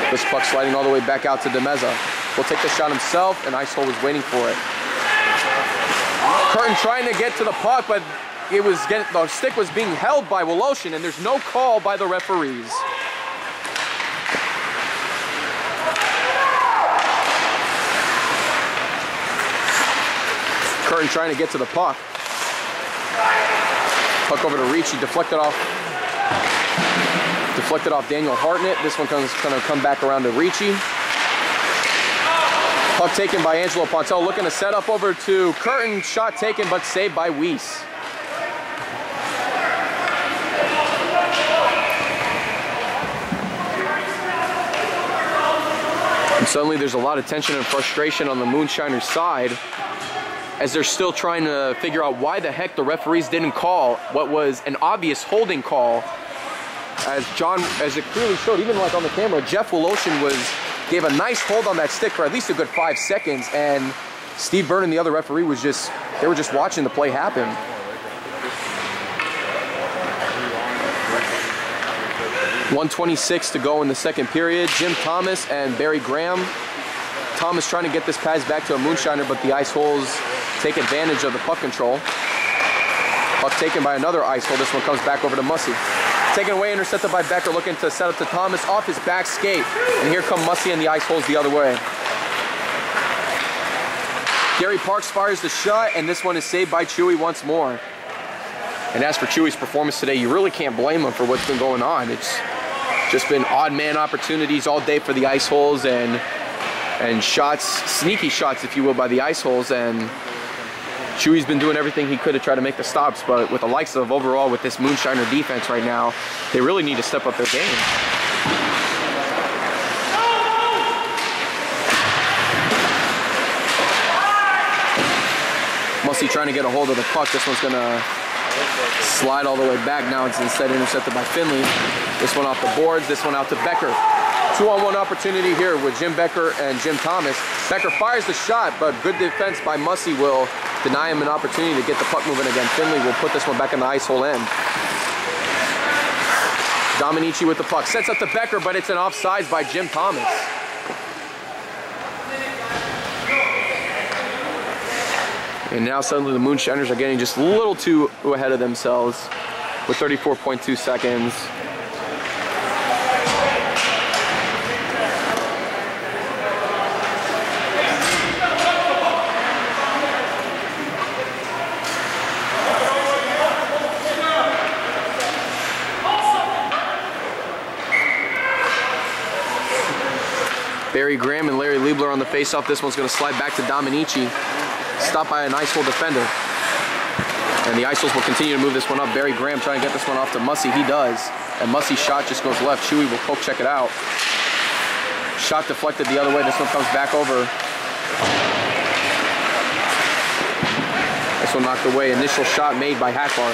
This puck sliding all the way back out to DeMezza. Will take the shot himself, and Ice Hole was waiting for it. Curtin trying to get to the puck, but the stick was being held by Woloshin, and there's no call by the referees. Curtin trying to get to the puck. Puck over to Ricci, deflected off Daniel Hartnett. This one going to come back around to Ricci. Puck taken by Angelo Pontello, looking to set up over to Curtin. Shot taken, but saved by Weiss. And suddenly there's a lot of tension and frustration on the Moonshiners side, as they're still trying to figure out why the heck the referees didn't call what was an obvious holding call. As it clearly showed, even like on the camera, Jeff Woloshin gave a nice hold on that stick for at least a good 5 seconds, and Steve Byrne and the other referee they were just watching the play happen. .126 to go in the second period. Jim Thomas and Barry Graham. Thomas trying to get this pass back to a Moonshiner, but the Ice Holes take advantage of the puck control. Puck taken by another Ice Hole. This one comes back over to Mussey. Taken away, intercepted by Becker, looking to set up to Thomas off his back skate. And here come Mussey and the Ice Holes the other way. Gary Parks fires the shot, and this one is saved by Chewy once more. And as for Chewy's performance today, you really can't blame him for what's been going on. It's just been odd man opportunities all day for the Ice Holes, and shots, sneaky shots, if you will, by the Ice Holes. And Chewy's been doing everything he could to try to make the stops, but with the likes of overall with this Moonshiner defense right now, they really need to step up their game. Mussey trying to get a hold of the puck. This one's gonna slide all the way back. Now it's instead intercepted by Finley. This one off the boards, this one out to Becker. 2-on-1 opportunity here with Jim Becker and Jim Thomas. Becker fires the shot, but good defense by Mussey will deny him an opportunity to get the puck moving again. Finley will put this one back in the Ice Hole end. Dominici with the puck. Sets up to Becker, but it's an offsides by Jim Thomas. And now suddenly the Moonshiners are getting just a little too ahead of themselves with 34.2 seconds. Barry Graham and Larry Liebler on the faceoff. This one's going to slide back to Dominici. Stopped by an Ice Hole defender. And the Ice Holes will continue to move this one up. Barry Graham trying to get this one off to Mussey. He does. And Mussey's shot just goes left. Chewy will poke check it out. Shot deflected the other way. This one comes back over. This one knocked away. Initial shot made by Hackbar.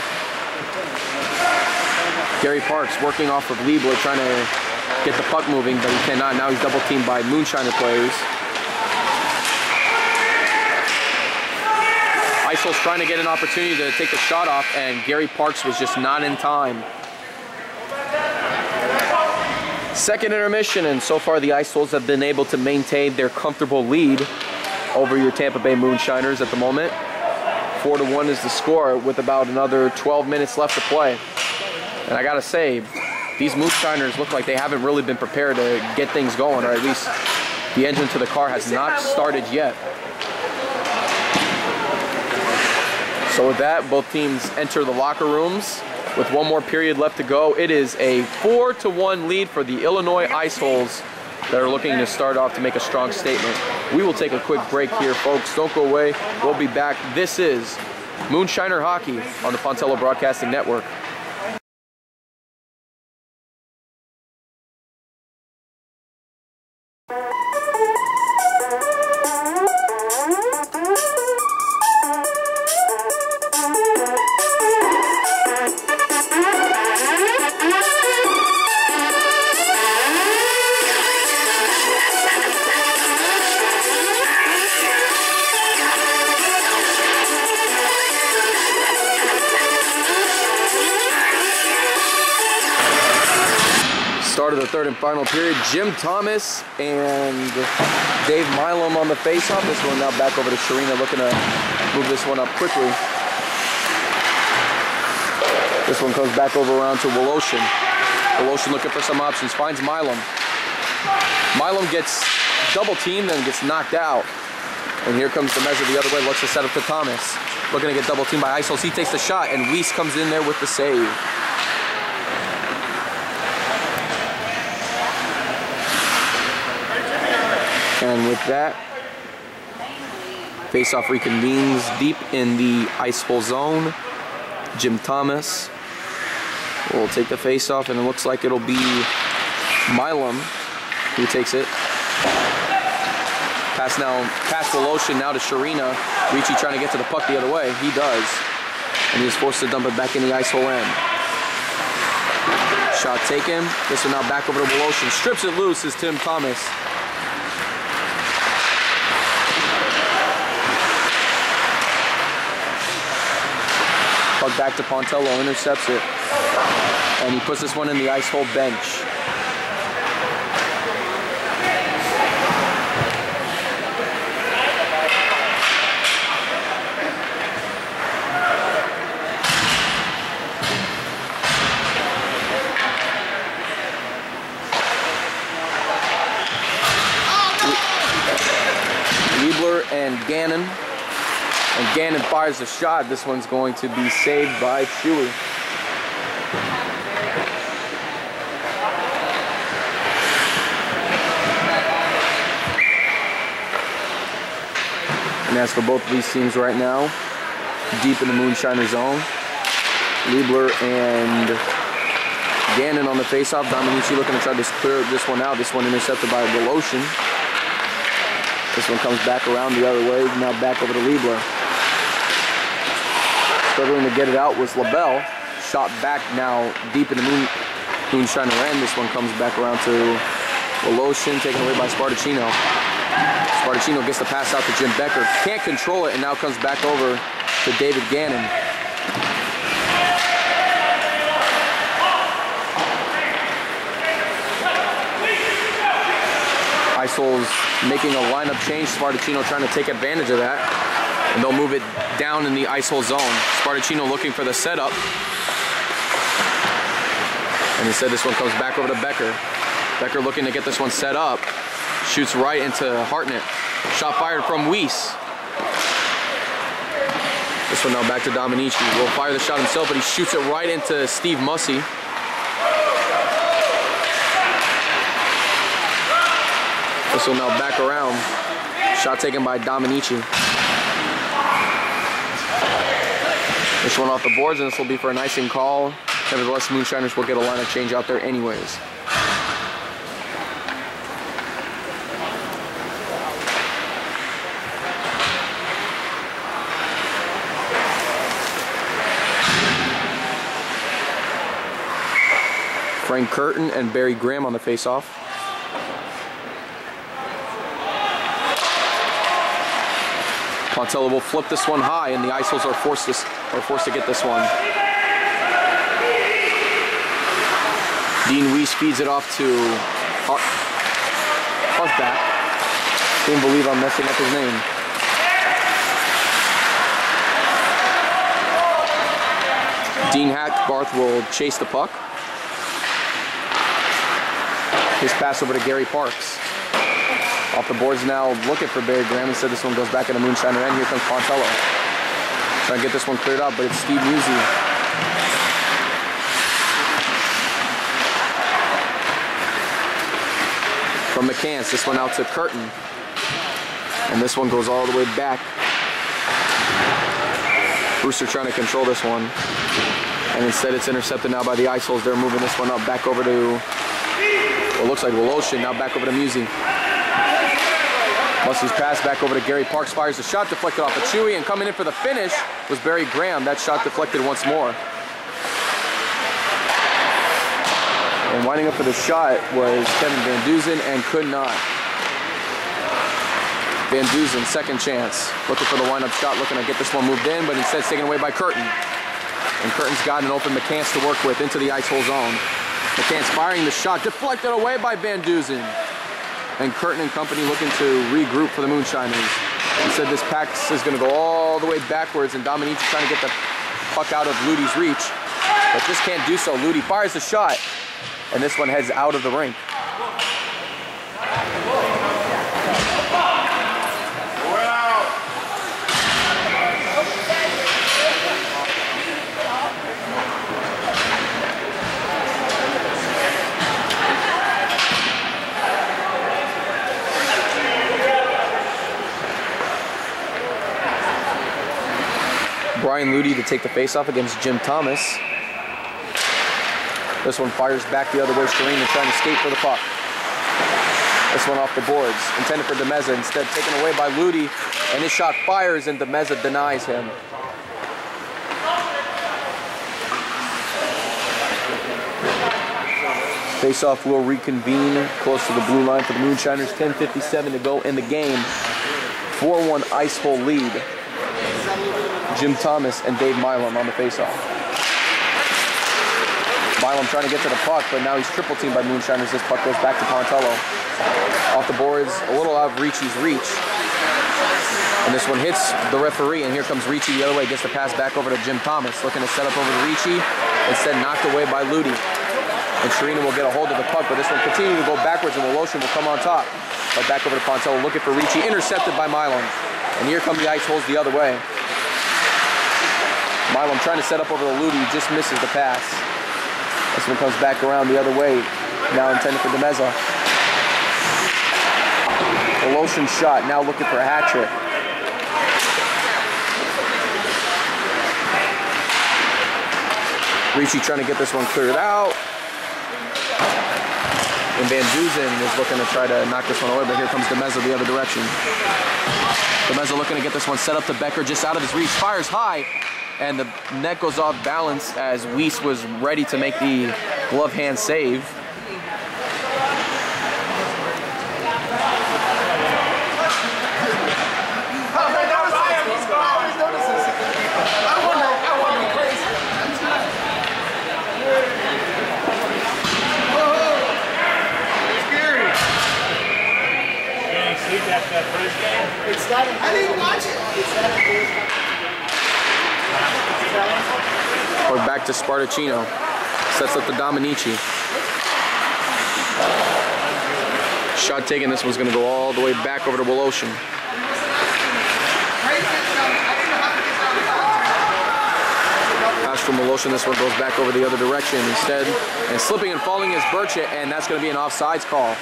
Gary Parks working off of Liebler, trying to get the puck moving, but he cannot. Now he's double teamed by Moonshiner players. Ice Holes trying to get an opportunity to take the shot off, and Gary Parks was just not in time. Second intermission, and so far the Ice Holes have been able to maintain their comfortable lead over your Tampa Bay Moonshiners at the moment. 4-1 is the score with about another 12 minutes left to play. And I gotta say, these Moonshiners look like they haven't really been prepared to get things going, or at least the engine to the car has not started yet. So with that, both teams enter the locker rooms with one more period left to go. It is a 4-1 lead for the Illinois Ice Holes that are looking to start off to make a strong statement. We will take a quick break here, folks. Don't go away. We'll be back. This is Moonshiner Hockey on the Pontello Broadcasting Network. Start of the third and final period. Jim Thomas and Dave Milam on the faceoff. This one now back over to Sharina, looking to move this one up quickly. This one comes back over around to Woloshin. Woloshin looking for some options, finds Milam. Milam gets double teamed and gets knocked out. And here comes the measure the other way, looks to set up to Thomas. Looking to get double teamed by Ice Holes. He takes the shot and Weiss comes in there with the save. And with that, faceoff reconvenes deep in the Ice Hole zone. Jim Thomas will take the faceoff, and it looks like it'll be Milam who takes it. Pass Woloshin now to Sharina. Ricci trying to get to the puck the other way. He does. And he's forced to dump it back in the Ice Hole end. Shot taken. This one now back over to Woloshin. Strips it loose is Tim Thomas. Puck back to Pontello, intercepts it. And he puts this one in the Ice Hole bench. Liebler and Gannon. And Gannon fires a shot. This one's going to be saved by Chewy. And as for both of these teams right now, deep in the Moonshiner zone, Liebler and Gannon on the faceoff. Dominici looking to try to clear this one out. This one intercepted by Woloshin. This one comes back around the other way. Now back over to Liebler. Struggling to get it out was LaBelle. Shot back now deep in the Moonshiner end. This one comes back around to Woloshin, taken away by Spartacino. Spartacino gets the pass out to Jim Becker. Can't control it, and now comes back over to David Gannon. Ice Holes making a lineup change. Spartacino trying to take advantage of that. And they'll move it down in the Ice Hole zone. Spartacino looking for the setup. And instead this one comes back over to Becker. Becker looking to get this one set up. Shoots right into Hartnett. Shot fired from Weiss. This one now back to Dominici. Will fire the shot himself, but he shoots it right into Steve Mussey. This one now back around. Shot taken by Dominici. This one off the boards, and this will be for an icing call. Nevertheless, Moonshiners will get a lineup change out there anyways. Frank Curtin and Barry Graham on the face-off. Pontello will flip this one high, and the Ice Holes are forced to get this one. Dean Weiss feeds it off to Huffback. Can't believe I'm messing up his name. Dean Hackbarth will chase the puck. His pass over to Gary Parks. Off the boards now, looking for Barry Graham. Instead, this one goes back into Moonshiner end. Here comes Pontello. Trying to get this one cleared up, but it's Steve Musi. From McCants, this one out to Curtin. And this one goes all the way back. Brewster trying to control this one. And instead, it's intercepted now by the Ice Holes. They're moving this one up back over to what looks like Woloshin. Now back over to Musi. Mussey's pass back over to Gary Parks, fires the shot, deflected off of Chewy, and coming in for the finish was Barry Graham. That shot deflected once more. And winding up for the shot was Kevin Van Duzen, and could not. Van Duzen, second chance. Looking for the wind-up shot, looking to get this one moved in, but instead it's taken away by Curtin. And Curtin's got an open McCants to work with into the Ice Hole zone. McCants firing the shot, deflected away by Van Duzen. And Curtin and company looking to regroup for the Moonshiners. Instead, this pass is going to go all the way backwards, and Dominici trying to get the puck out of Ludi's reach, but just can't do so. Ludi fires the shot, and this one heads out of the rink. Brian Ludi to take the face-off against Jim Thomas. This one fires back the other way. Shireen trying to skate for the puck. This one off the boards. Intended for Demeza, instead taken away by Ludi. And his shot fires, and Demeza denies him. Face-off will reconvene close to the blue line for the Moonshiners. 10:57 to go in the game. 4-1 Ice Hole lead. Jim Thomas and Dave Milam on the face-off. Milam trying to get to the puck, but now he's triple teamed by Moonshiners. This puck goes back to Pontello. Off the boards, a little out of Ricci's reach. And this one hits the referee, and here comes Ricci the other way. Gets the pass back over to Jim Thomas. Looking to set up over to Ricci. Instead knocked away by Ludi. And Sharina will get a hold of the puck, but this one continues to go backwards, and Woloshin will come on top. But back over to Pontello, looking for Ricci. Intercepted by Milam. And here come the Ice Holes the other way. Milam trying to set up over the Ludi, just misses the pass. This one comes back around the other way, now intended for Demeza. Woloshin shot, now looking for a hat trick. Ricci trying to get this one cleared out. And Van Duzen is looking to try to knock this one away, but here comes Demeza the other direction. Demeza looking to get this one set up to Becker, just out of his reach, fires high, and the net goes off balance as Weiss was ready to make the glove hand save. back to Spartacino. Sets up to Dominici. Shot taken, this one's gonna go all the way back over to Woloshin. Pass from Woloshin, this one goes back over the other direction instead. And slipping and falling is Burchett, and that's gonna be an offsides call.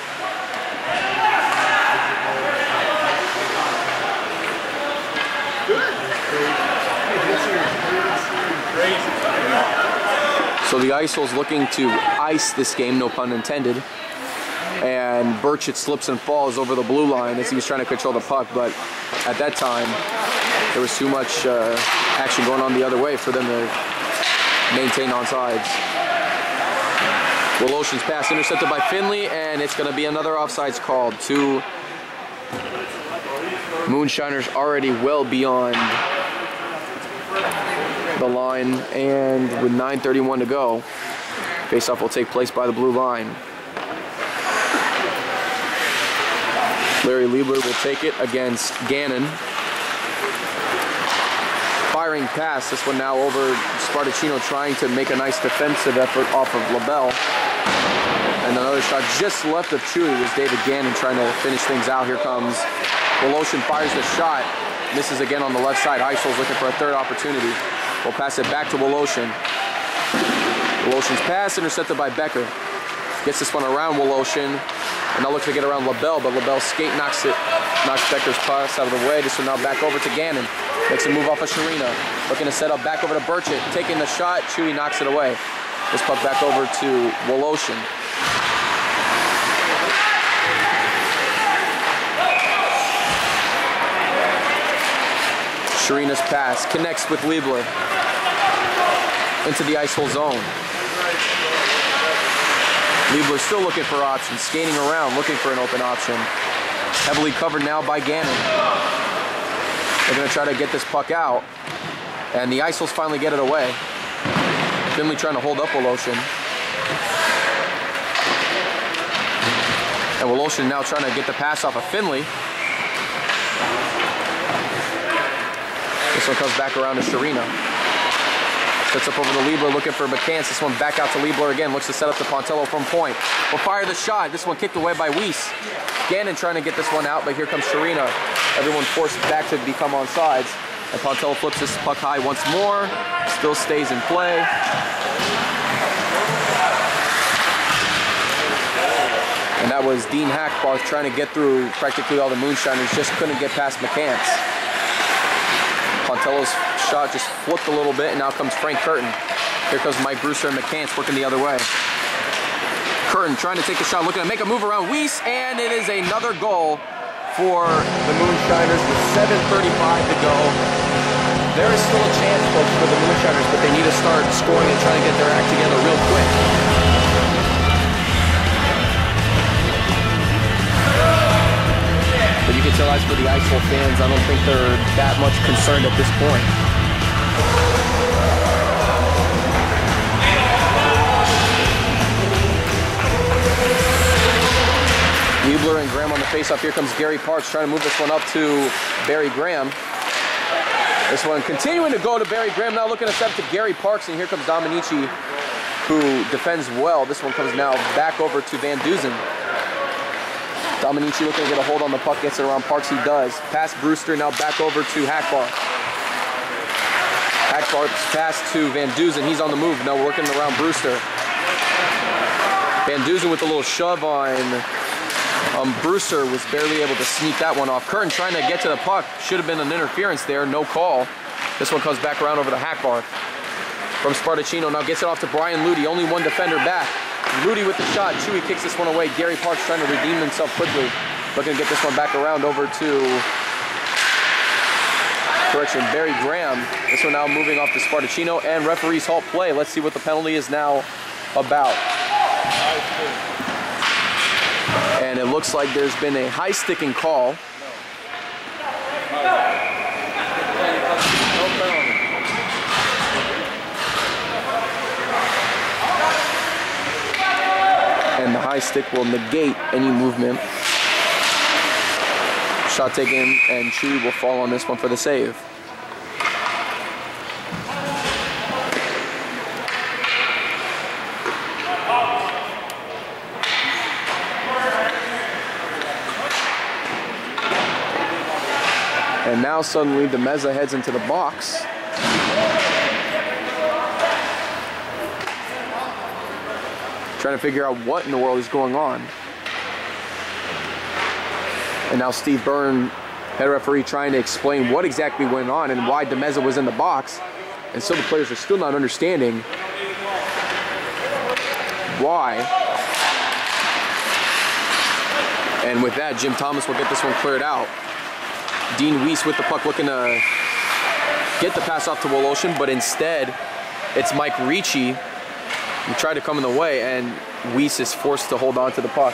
So the ISO's looking to ice this game, no pun intended. And Burchett slips and falls over the blue line as he was trying to control the puck, but at that time, there was too much action going on the other way for them to maintain onside. Woloshin's pass intercepted by Finley, and it's going to be another offsides called. Two Moonshiners already well beyond the line, and with 9:31 to go, faceoff will take place by the blue line. Larry Liebler will take it against Gannon. Firing pass, this one now over Spartacino, trying to make a nice defensive effort off of LaBelle. And another shot just left of Chewy was David Gannon trying to finish things out. Here comes Woloshin, fires the shot, misses again on the left side. Isol's looking for a third opportunity. We'll pass it back to Woloshin. Woloshin's pass intercepted by Becker. Gets this one around Woloshin. And now looks to get around LaBelle, but LaBelle's skate knocks Becker's pass out of the way. This one now back over to Gannon. Makes a move off of Sharina. Looking to set up back over to Burchett. Taking the shot, Chewy knocks it away. This puck back over to Woloshin. Sharina's pass connects with Liebler into the ice hole zone. Liebler still looking for options, skating around, looking for an open option. Heavily covered now by Gannon. They're going to try to get this puck out, and the Isols finally get it away. Finley trying to hold up Woloshin. And Woloshin now trying to get the pass off of Finley. This one comes back around to Sharina. Sets up over to Liebler, looking for McCants. This one back out to Liebler again. Looks to set up to Pontello from point. Will fire the shot. This one kicked away by Weiss. Gannon trying to get this one out, but here comes Sharina. Everyone forced back to become on sides. And Pontello flips this puck high once more. Still stays in play. And that was Dean Hackbarth trying to get through practically all the Moonshiners. Just couldn't get past McCants. Pontello's shot just flipped a little bit, and now comes Frank Curtin. Here comes Mike Brewster and McCants working the other way. Curtin trying to take the shot, looking to make a move around Weiss, and it is another goal for the Moonshiners with 7:35 to go. There is still a chance, folks, for the Moonshiners, but they need to start scoring and trying to get their act together real quick. But you can tell as for the Icehole fans, I don't think they're that much concerned at this point. Liebler and Graham on the faceoff. Here comes Gary Parks trying to move this one up to Barry Graham. This one continuing to go to Barry Graham, now looking to set up to Gary Parks, and here comes Dominici, who defends well. This one comes now back over to Van Duzen. Dominici looking to get a hold on the puck, gets it around Parks, he does. Pass Brewster, now back over to Hackbarth. Hackbarth's pass to Van Duzen, he's on the move, now working around Brewster. Van Duzen with a little shove on Brewster, was barely able to sneak that one off. Curtin trying to get to the puck, should have been an interference there, no call. This one comes back around over to Hackbarth. From Spartacino, now gets it off to Brian Ludy, only one defender back. Ludy with the shot, Chewy kicks this one away. Gary Parks trying to redeem himself quickly. Looking to get this one back around over to, correction, Barry Graham. This one now moving off to Spartacino, and referees halt play. Let's see what the penalty is now about. And it looks like there's been a high sticking call. And the high stick will negate any movement. Shot taken, and Chewy will fall on this one for the save. And now suddenly DeMeza heads into the box. Trying to figure out what in the world is going on. And now Steve Byrne, head referee, trying to explain what exactly went on and why DeMeza was in the box. And so the players are still not understanding why. And with that, Jim Thomas will get this one cleared out. Dean Weiss with the puck looking to get the pass off to Woloshin, but instead it's Mike Ricci who tried to come in the way, and Weiss is forced to hold on to the puck.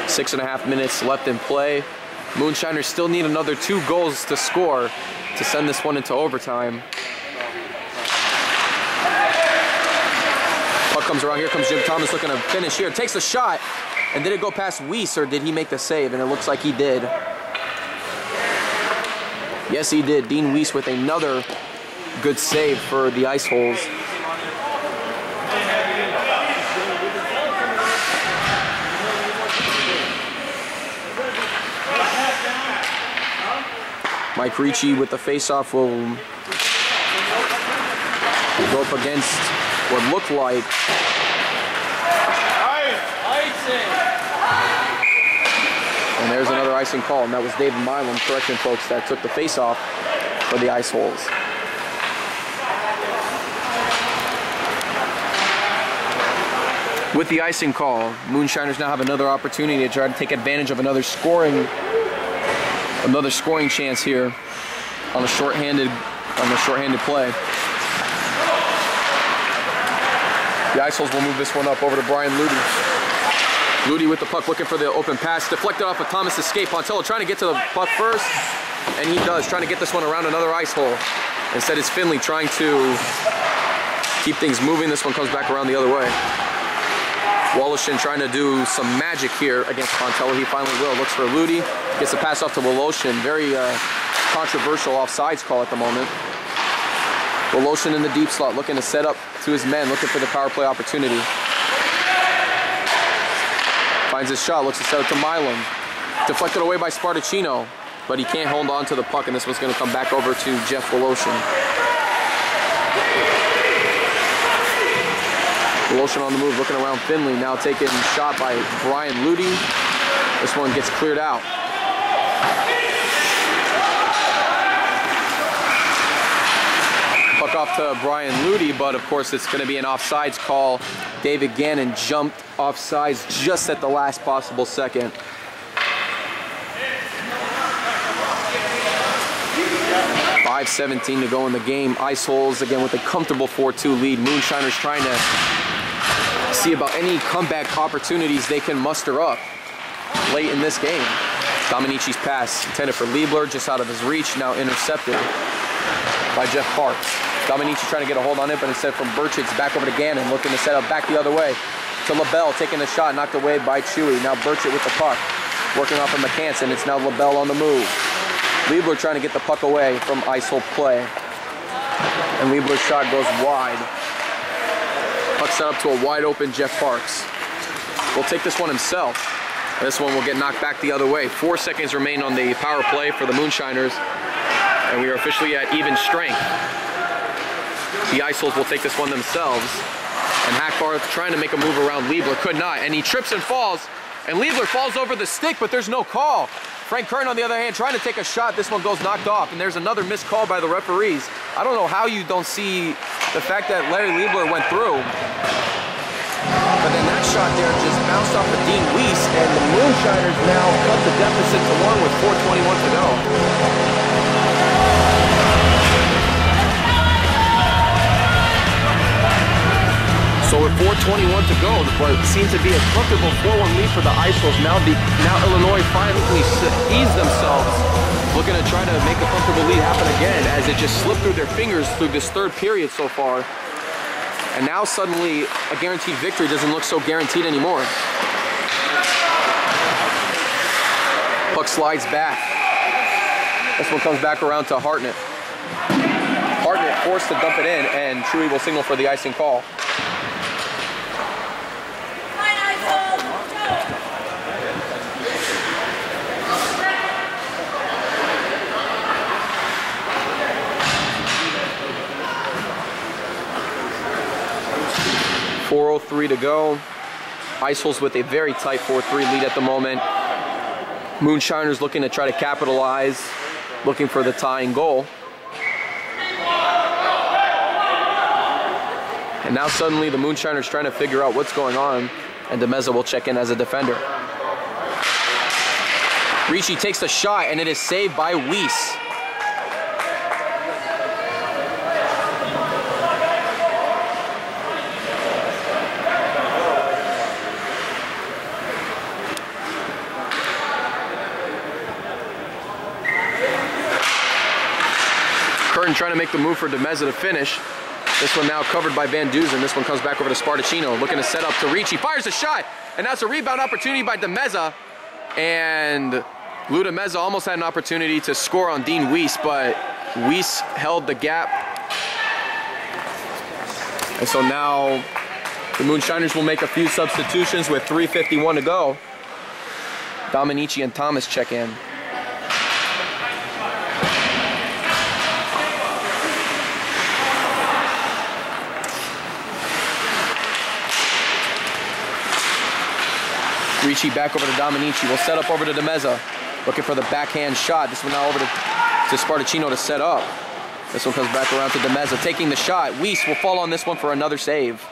6.5 minutes left in play. Moonshiners still need another 2 goals to score to send this one into overtime. Puck comes around. Here comes Jim Thomas looking to finish here. Takes a shot. And did it go past Weiss, or did he make the save? And it looks like he did. Yes, he did. Dean Weiss with another good save for the Ice Holes. Mike Ricci with the face-off will go up against what looked like and there's another icing call, and that was David Milam, correction folks, that took the face-off for the Ice Holes. With the icing call, Moonshiners now have another opportunity to try to take advantage of another scoring chance here on the shorthanded play. The Ice Holes will move this one up over to Brian Ludy. Ludy with the puck looking for the open pass, deflected off of Thomas' escape. Pontello trying to get to the puck first, and he does, trying to get this one around another Ice Hole. Instead it's Finley trying to keep things moving. This one comes back around the other way. Woloshin trying to do some magic here against Pontello. He finally will. Looks for Ludy. Gets the pass off to Woloshin. Very controversial offsides call at the moment. Woloshin in the deep slot looking to set up to his men, looking for the power play opportunity. Finds his shot, looks to set up to Milam. Deflected away by Spartacino, but he can't hold on to the puck, and this one's going to come back over to Jeff Woloshin. Woloshin on the move, looking around Finley, now taken shot by Brian Ludy. This one gets cleared out. Puck off to Brian Ludy, but of course it's going to be an offsides call. David Gannon jumped offsides just at the last possible second. .5:17 to go in the game. Ice Holes again with a comfortable 4-2 lead. Moonshiners trying to see about any comeback opportunities they can muster up late in this game. Dominici's pass intended for Liebler, just out of his reach, now intercepted by Jeff Parks. Dominici trying to get a hold on it, but instead from Burchett, it's back over to Gannon, looking to set up back the other way to LaBelle, taking the shot, knocked away by Chewy. Now Burchett with the puck, working off of McCanson. It's now LaBelle on the move. Liebler trying to get the puck away from Ice Hole play. And Liebler's shot goes wide. Puck set up to a wide open Jeff Parks. Will take this one himself. This one will get knocked back the other way. 4 seconds remain on the power play for the Moonshiners. And we are officially at even strength. The Ice Holes will take this one themselves. And Hackbarth trying to make a move around Liebler, could not. And he trips and falls. And Liebler falls over the stick, but there's no call. Frank Kern, on the other hand, trying to take a shot. This one goes knocked off, and there's another missed call by the referees. I don't know how you don't see the fact that Larry Liebler went through. But then that shot there just bounced off of Dean Weiss, and the Moonshiners now cut the deficit to 1 with 4:21 to go. So with 4:21 to go, what seems to be a comfortable 4-1 lead for the Ice Holes. Now Illinois finally eased themselves, looking to try to make a comfortable lead happen again, as it just slipped through their fingers through this third period so far. And now suddenly a guaranteed victory doesn't look so guaranteed anymore. Puck slides back. This one comes back around to Hartnett. Hartnett forced to dump it in, and Chewy will signal for the icing call. 4:03 to go. Ice Holes with a very tight 4-3 lead at the moment. Moonshiners looking to try to capitalize, looking for the tying goal. And now suddenly the Moonshiners trying to figure out what's going on, and DeMezza will check in as a defender. Ricci takes the shot, and it is saved by Weiss. Curtin trying to make the move for DeMezza to finish. This one now covered by Van Duzen. This one comes back over to Spartacino, looking to set up to Ricci. Fires a shot, and that's a rebound opportunity by DeMezza. And Lou DeMezza almost had an opportunity to score on Dean Weiss, but Weiss held the gap. And so now the Moonshiners will make a few substitutions with 3:51 to go. Dominici and Thomas check in. Ricci back over to Dominici. Will set up over to DeMezza. Looking for the backhand shot. This one now over to Spartacino to set up. This one comes back around to DeMezza. Taking the shot. Weiss will fall on this one for another save.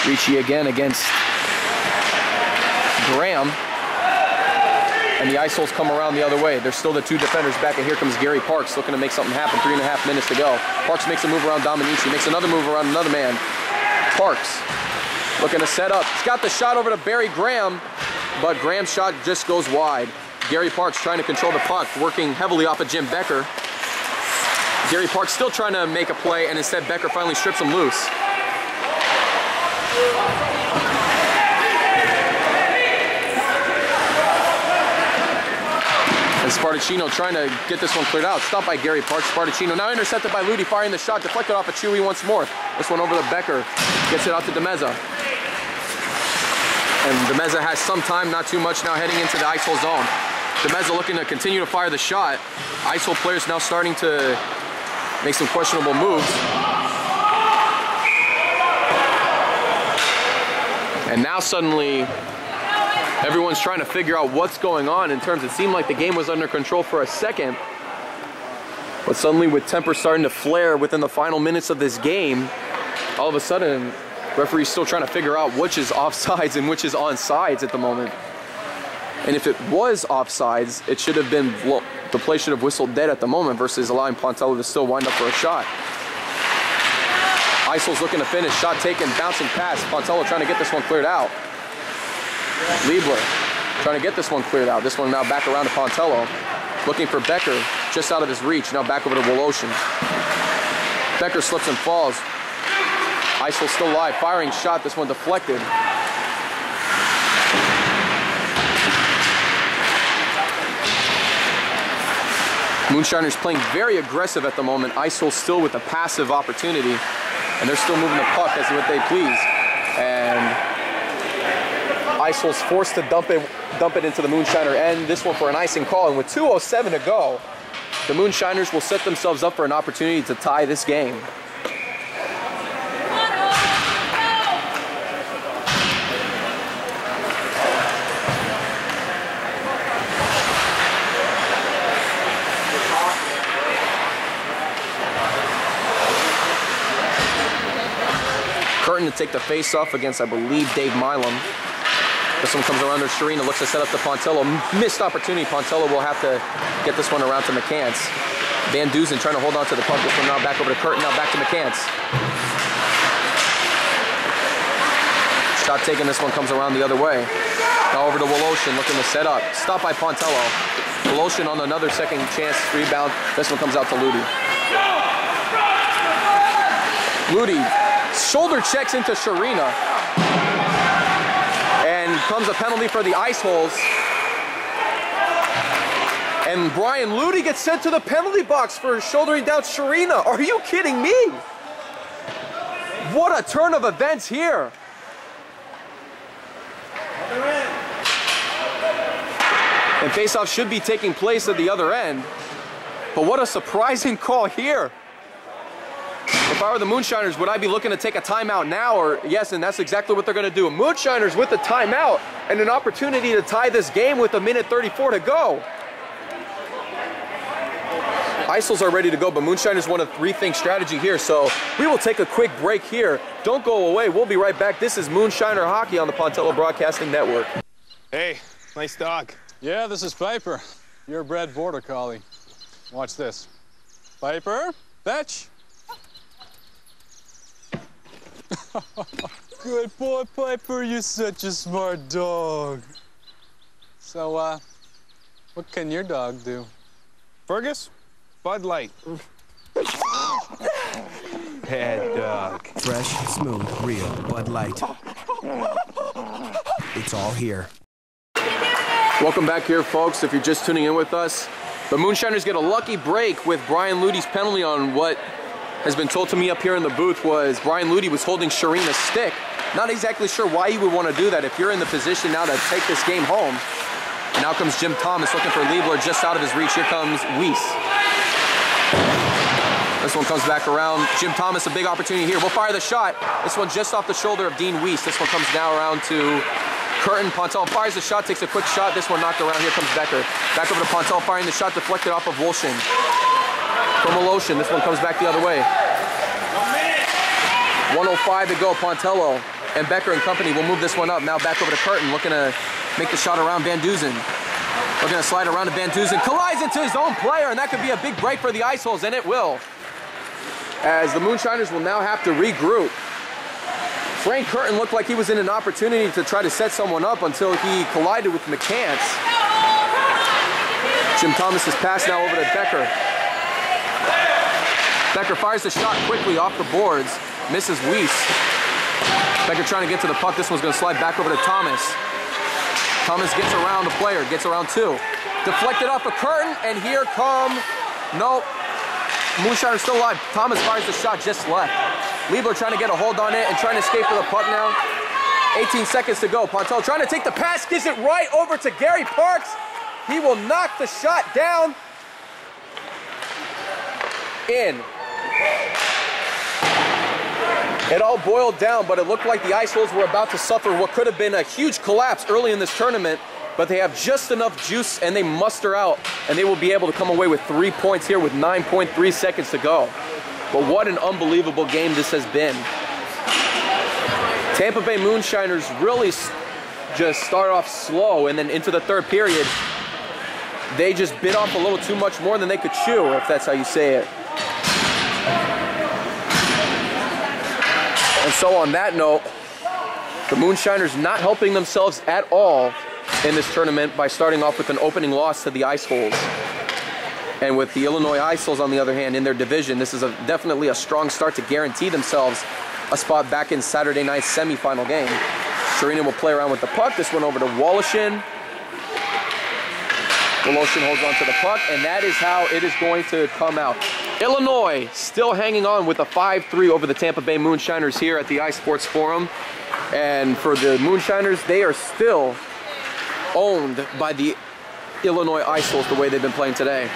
Ricci again against Graham. And the Ice Holes come around the other way. There's still the two defenders back, and here comes Gary Parks looking to make something happen. 3.5 minutes to go. Parks makes a move around Dominici, makes another move around another man. Parks looking to set up. He's got the shot over to Barry Graham, but Graham's shot just goes wide. Gary Parks trying to control the puck, working heavily off of Jim Becker. Gary Parks still trying to make a play, and instead Becker finally strips him loose. And Spartacino trying to get this one cleared out. Stopped by Gary Parks. Spartacino now intercepted by Ludi, firing the shot, deflected off of Chewy once more. This one over to Becker. Gets it out to DeMezza. And DeMezza has some time, not too much now, heading into the Ice Hole zone. DeMezza looking to continue to fire the shot. Ice Hole players now starting to make some questionable moves. And now suddenly, everyone's trying to figure out what's going on in terms, it seemed like the game was under control for a second. But suddenly with temper starting to flare within the final minutes of this game, all of a sudden, referee's still trying to figure out which is offsides and which is onsides at the moment. And if it was offsides, it should have been, well, the play should have whistled dead at the moment versus allowing Pontello to still wind up for a shot. Ice Hole's looking to finish, shot taken, bouncing pass. Pontello trying to get this one cleared out. Liebler trying to get this one cleared out. This one now back around to Pontello. Looking for Becker, just out of his reach. Now back over to Woloshin. Becker slips and falls. Ice Hole still live, firing shot. This one deflected. Moonshiners playing very aggressive at the moment. Ice Hole still with a passive opportunity. And they're still moving the puck as what they please. And Ice Hole's forced to dump it into the Moonshiner end. This one for an icing call. And with 2:07 to go, the Moonshiners will set themselves up for an opportunity to tie this game. Curtin to take the face-off against, I believe, Dave Milam. This one comes around to Sharina, looks to set up to Pontello. Missed opportunity. Pontello will have to get this one around to McCants. Van Duzen trying to hold on to the puck. This one now back over to Curtin, now back to McCants. Shot taken, this one comes around the other way. Now over to Woloshin, looking to set up. Stopped by Pontello. Woloshin on another second chance rebound. This one comes out to Ludi. Ludi shoulder checks into Sharina. And comes a penalty for the Ice Holes. And Brian Ludi gets sent to the penalty box for shouldering down Sharina. Are you kidding me? What a turn of events here. And faceoff should be taking place at the other end. But what a surprising call here. If I were the Moonshiners, would I be looking to take a timeout now? Or yes, and that's exactly what they're going to do. Moonshiners with the timeout and an opportunity to tie this game with 1:34 to go. ISOs are ready to go, but Moonshiners want to rethink strategy here, so we will take a quick break here. Don't go away. We'll be right back. This is Moonshiner Hockey on the Pontello Broadcasting Network. Hey, nice dog. Yeah, this is Piper, your bred border collie. Watch this. Piper, fetch. Good boy, Piper. You're such a smart dog. So, what can your dog do? Fergus, Bud Light. Bad dog. Fresh, smooth, real Bud Light. It's all here. Welcome back here, folks. If you're just tuning in with us, the Moonshiners get a lucky break with Brian Ludy's penalty on what has been told to me up here in the booth was Brian Ludy was holding Shireen's stick. Not exactly sure why you would want to do that if you're in the position now to take this game home. And now comes Jim Thomas looking for Liebler just out of his reach. Here comes Weiss. This one comes back around. Jim Thomas, a big opportunity here. We'll fire the shot. This one just off the shoulder of Dean Weiss. This one comes now around to Curtin. Pontel fires the shot, takes a quick shot. This one knocked around. Here comes Becker. Back over to Pontel, firing the shot, deflected off of Wolshin. From Woloshin, this one comes back the other way. 1:05 to go. Pontello and Becker and company will move this one up. Now back over to Curtin, looking to make the shot around Van Duzen. Looking to slide around to Van Duzen. Collides into his own player, and that could be a big break for the Ice Holes, and it will. As the Moonshiners will now have to regroup. Frank Curtin looked like he was in an opportunity to try to set someone up until he collided with McCants. Jim Thomas's pass now over to Becker. Becker fires the shot quickly off the boards. Misses Weiss. Becker trying to get to the puck. This one's going to slide back over to Thomas. Thomas gets around the player, gets around two. Deflected off of Curtin, and here come, nope. Moonshiners still alive. Thomas fires the shot just left. Liebler trying to get a hold on it and trying to escape for the puck now. 18 seconds to go. Pontel trying to take the pass, gives it right over to Gary Parks. He will knock the shot down. In. It all boiled down, but it looked like the Ice Holes were about to suffer what could have been a huge collapse early in this tournament, but they have just enough juice and they muster out, and they will be able to come away with 3 points here with 9.3 seconds to go. But what an unbelievable game this has been. Tampa Bay Moonshiners really just start off slow, and then into the third period, they just bit off a little too much more than they could chew, if that's how you say it. And so on that note, the Moonshiners not helping themselves at all in this tournament by starting off with an opening loss to the Ice Holes. And with the Illinois Ice Holes, on the other hand, in their division, this is definitely a strong start to guarantee themselves a spot back in Saturday night's semifinal game. Serena will play around with the puck. This one over to Woloshin. Woloshin holds on to the puck, and that is how it is going to come out. Illinois still hanging on with a 5-3 over the Tampa Bay Moonshiners here at the iSports Forum. And for the Moonshiners, they are still owned by the Illinois Ice Holes the way they've been playing today.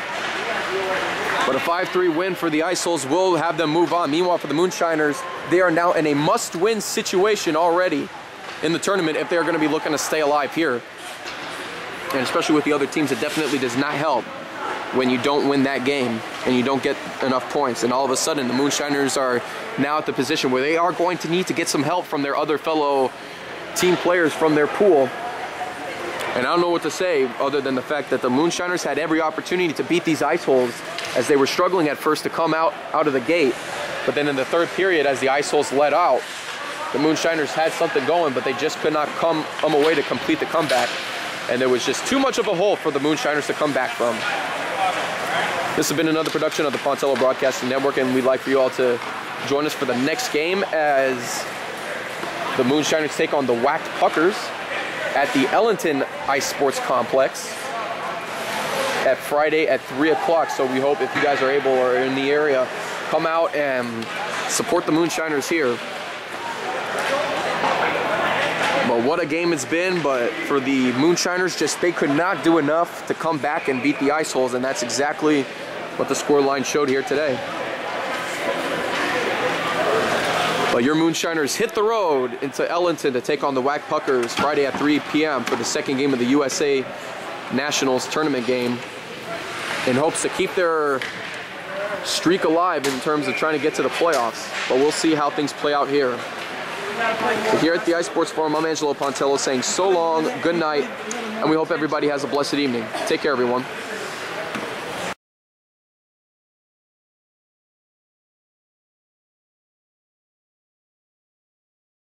But a 5-3 win for the Ice Holes will have them move on. Meanwhile, for the Moonshiners, they are now in a must-win situation already in the tournament if they're going to be looking to stay alive here. And especially with the other teams, it definitely does not help when you don't win that game and you don't get enough points. And all of a sudden, the Moonshiners are now at the position where they are going to need to get some help from their other fellow team players from their pool. And I don't know what to say other than the fact that the Moonshiners had every opportunity to beat these Ice Holes as they were struggling at first to come out of the gate. But then in the third period, as the Ice Holes let out, the Moonshiners had something going, but they just could not come away to complete the comeback. And there was just too much of a hole for the Moonshiners to come back from. This has been another production of the Pontello Broadcasting Network, and we'd like for you all to join us for the next game as the Moonshiners take on the Whacked Puckers at the Ellington Ice Sports Complex at Friday at 3 o'clock. So we hope if you guys are able or in the area, come out and support the Moonshiners here. But what a game it's been. But for the Moonshiners, they could not do enough to come back and beat the Ice Holes, and that's exactly what the scoreline showed here today. But your Moonshiners hit the road into Ellington to take on the WAC Puckers Friday at 3 p.m. for the second game of the USA Nationals tournament game, in hopes to keep their streak alive in terms of trying to get to the playoffs. But we'll see how things play out here. But here at the Ice Sports Forum, I'm Angelo Pontello saying so long, good night, and we hope everybody has a blessed evening. Take care, everyone.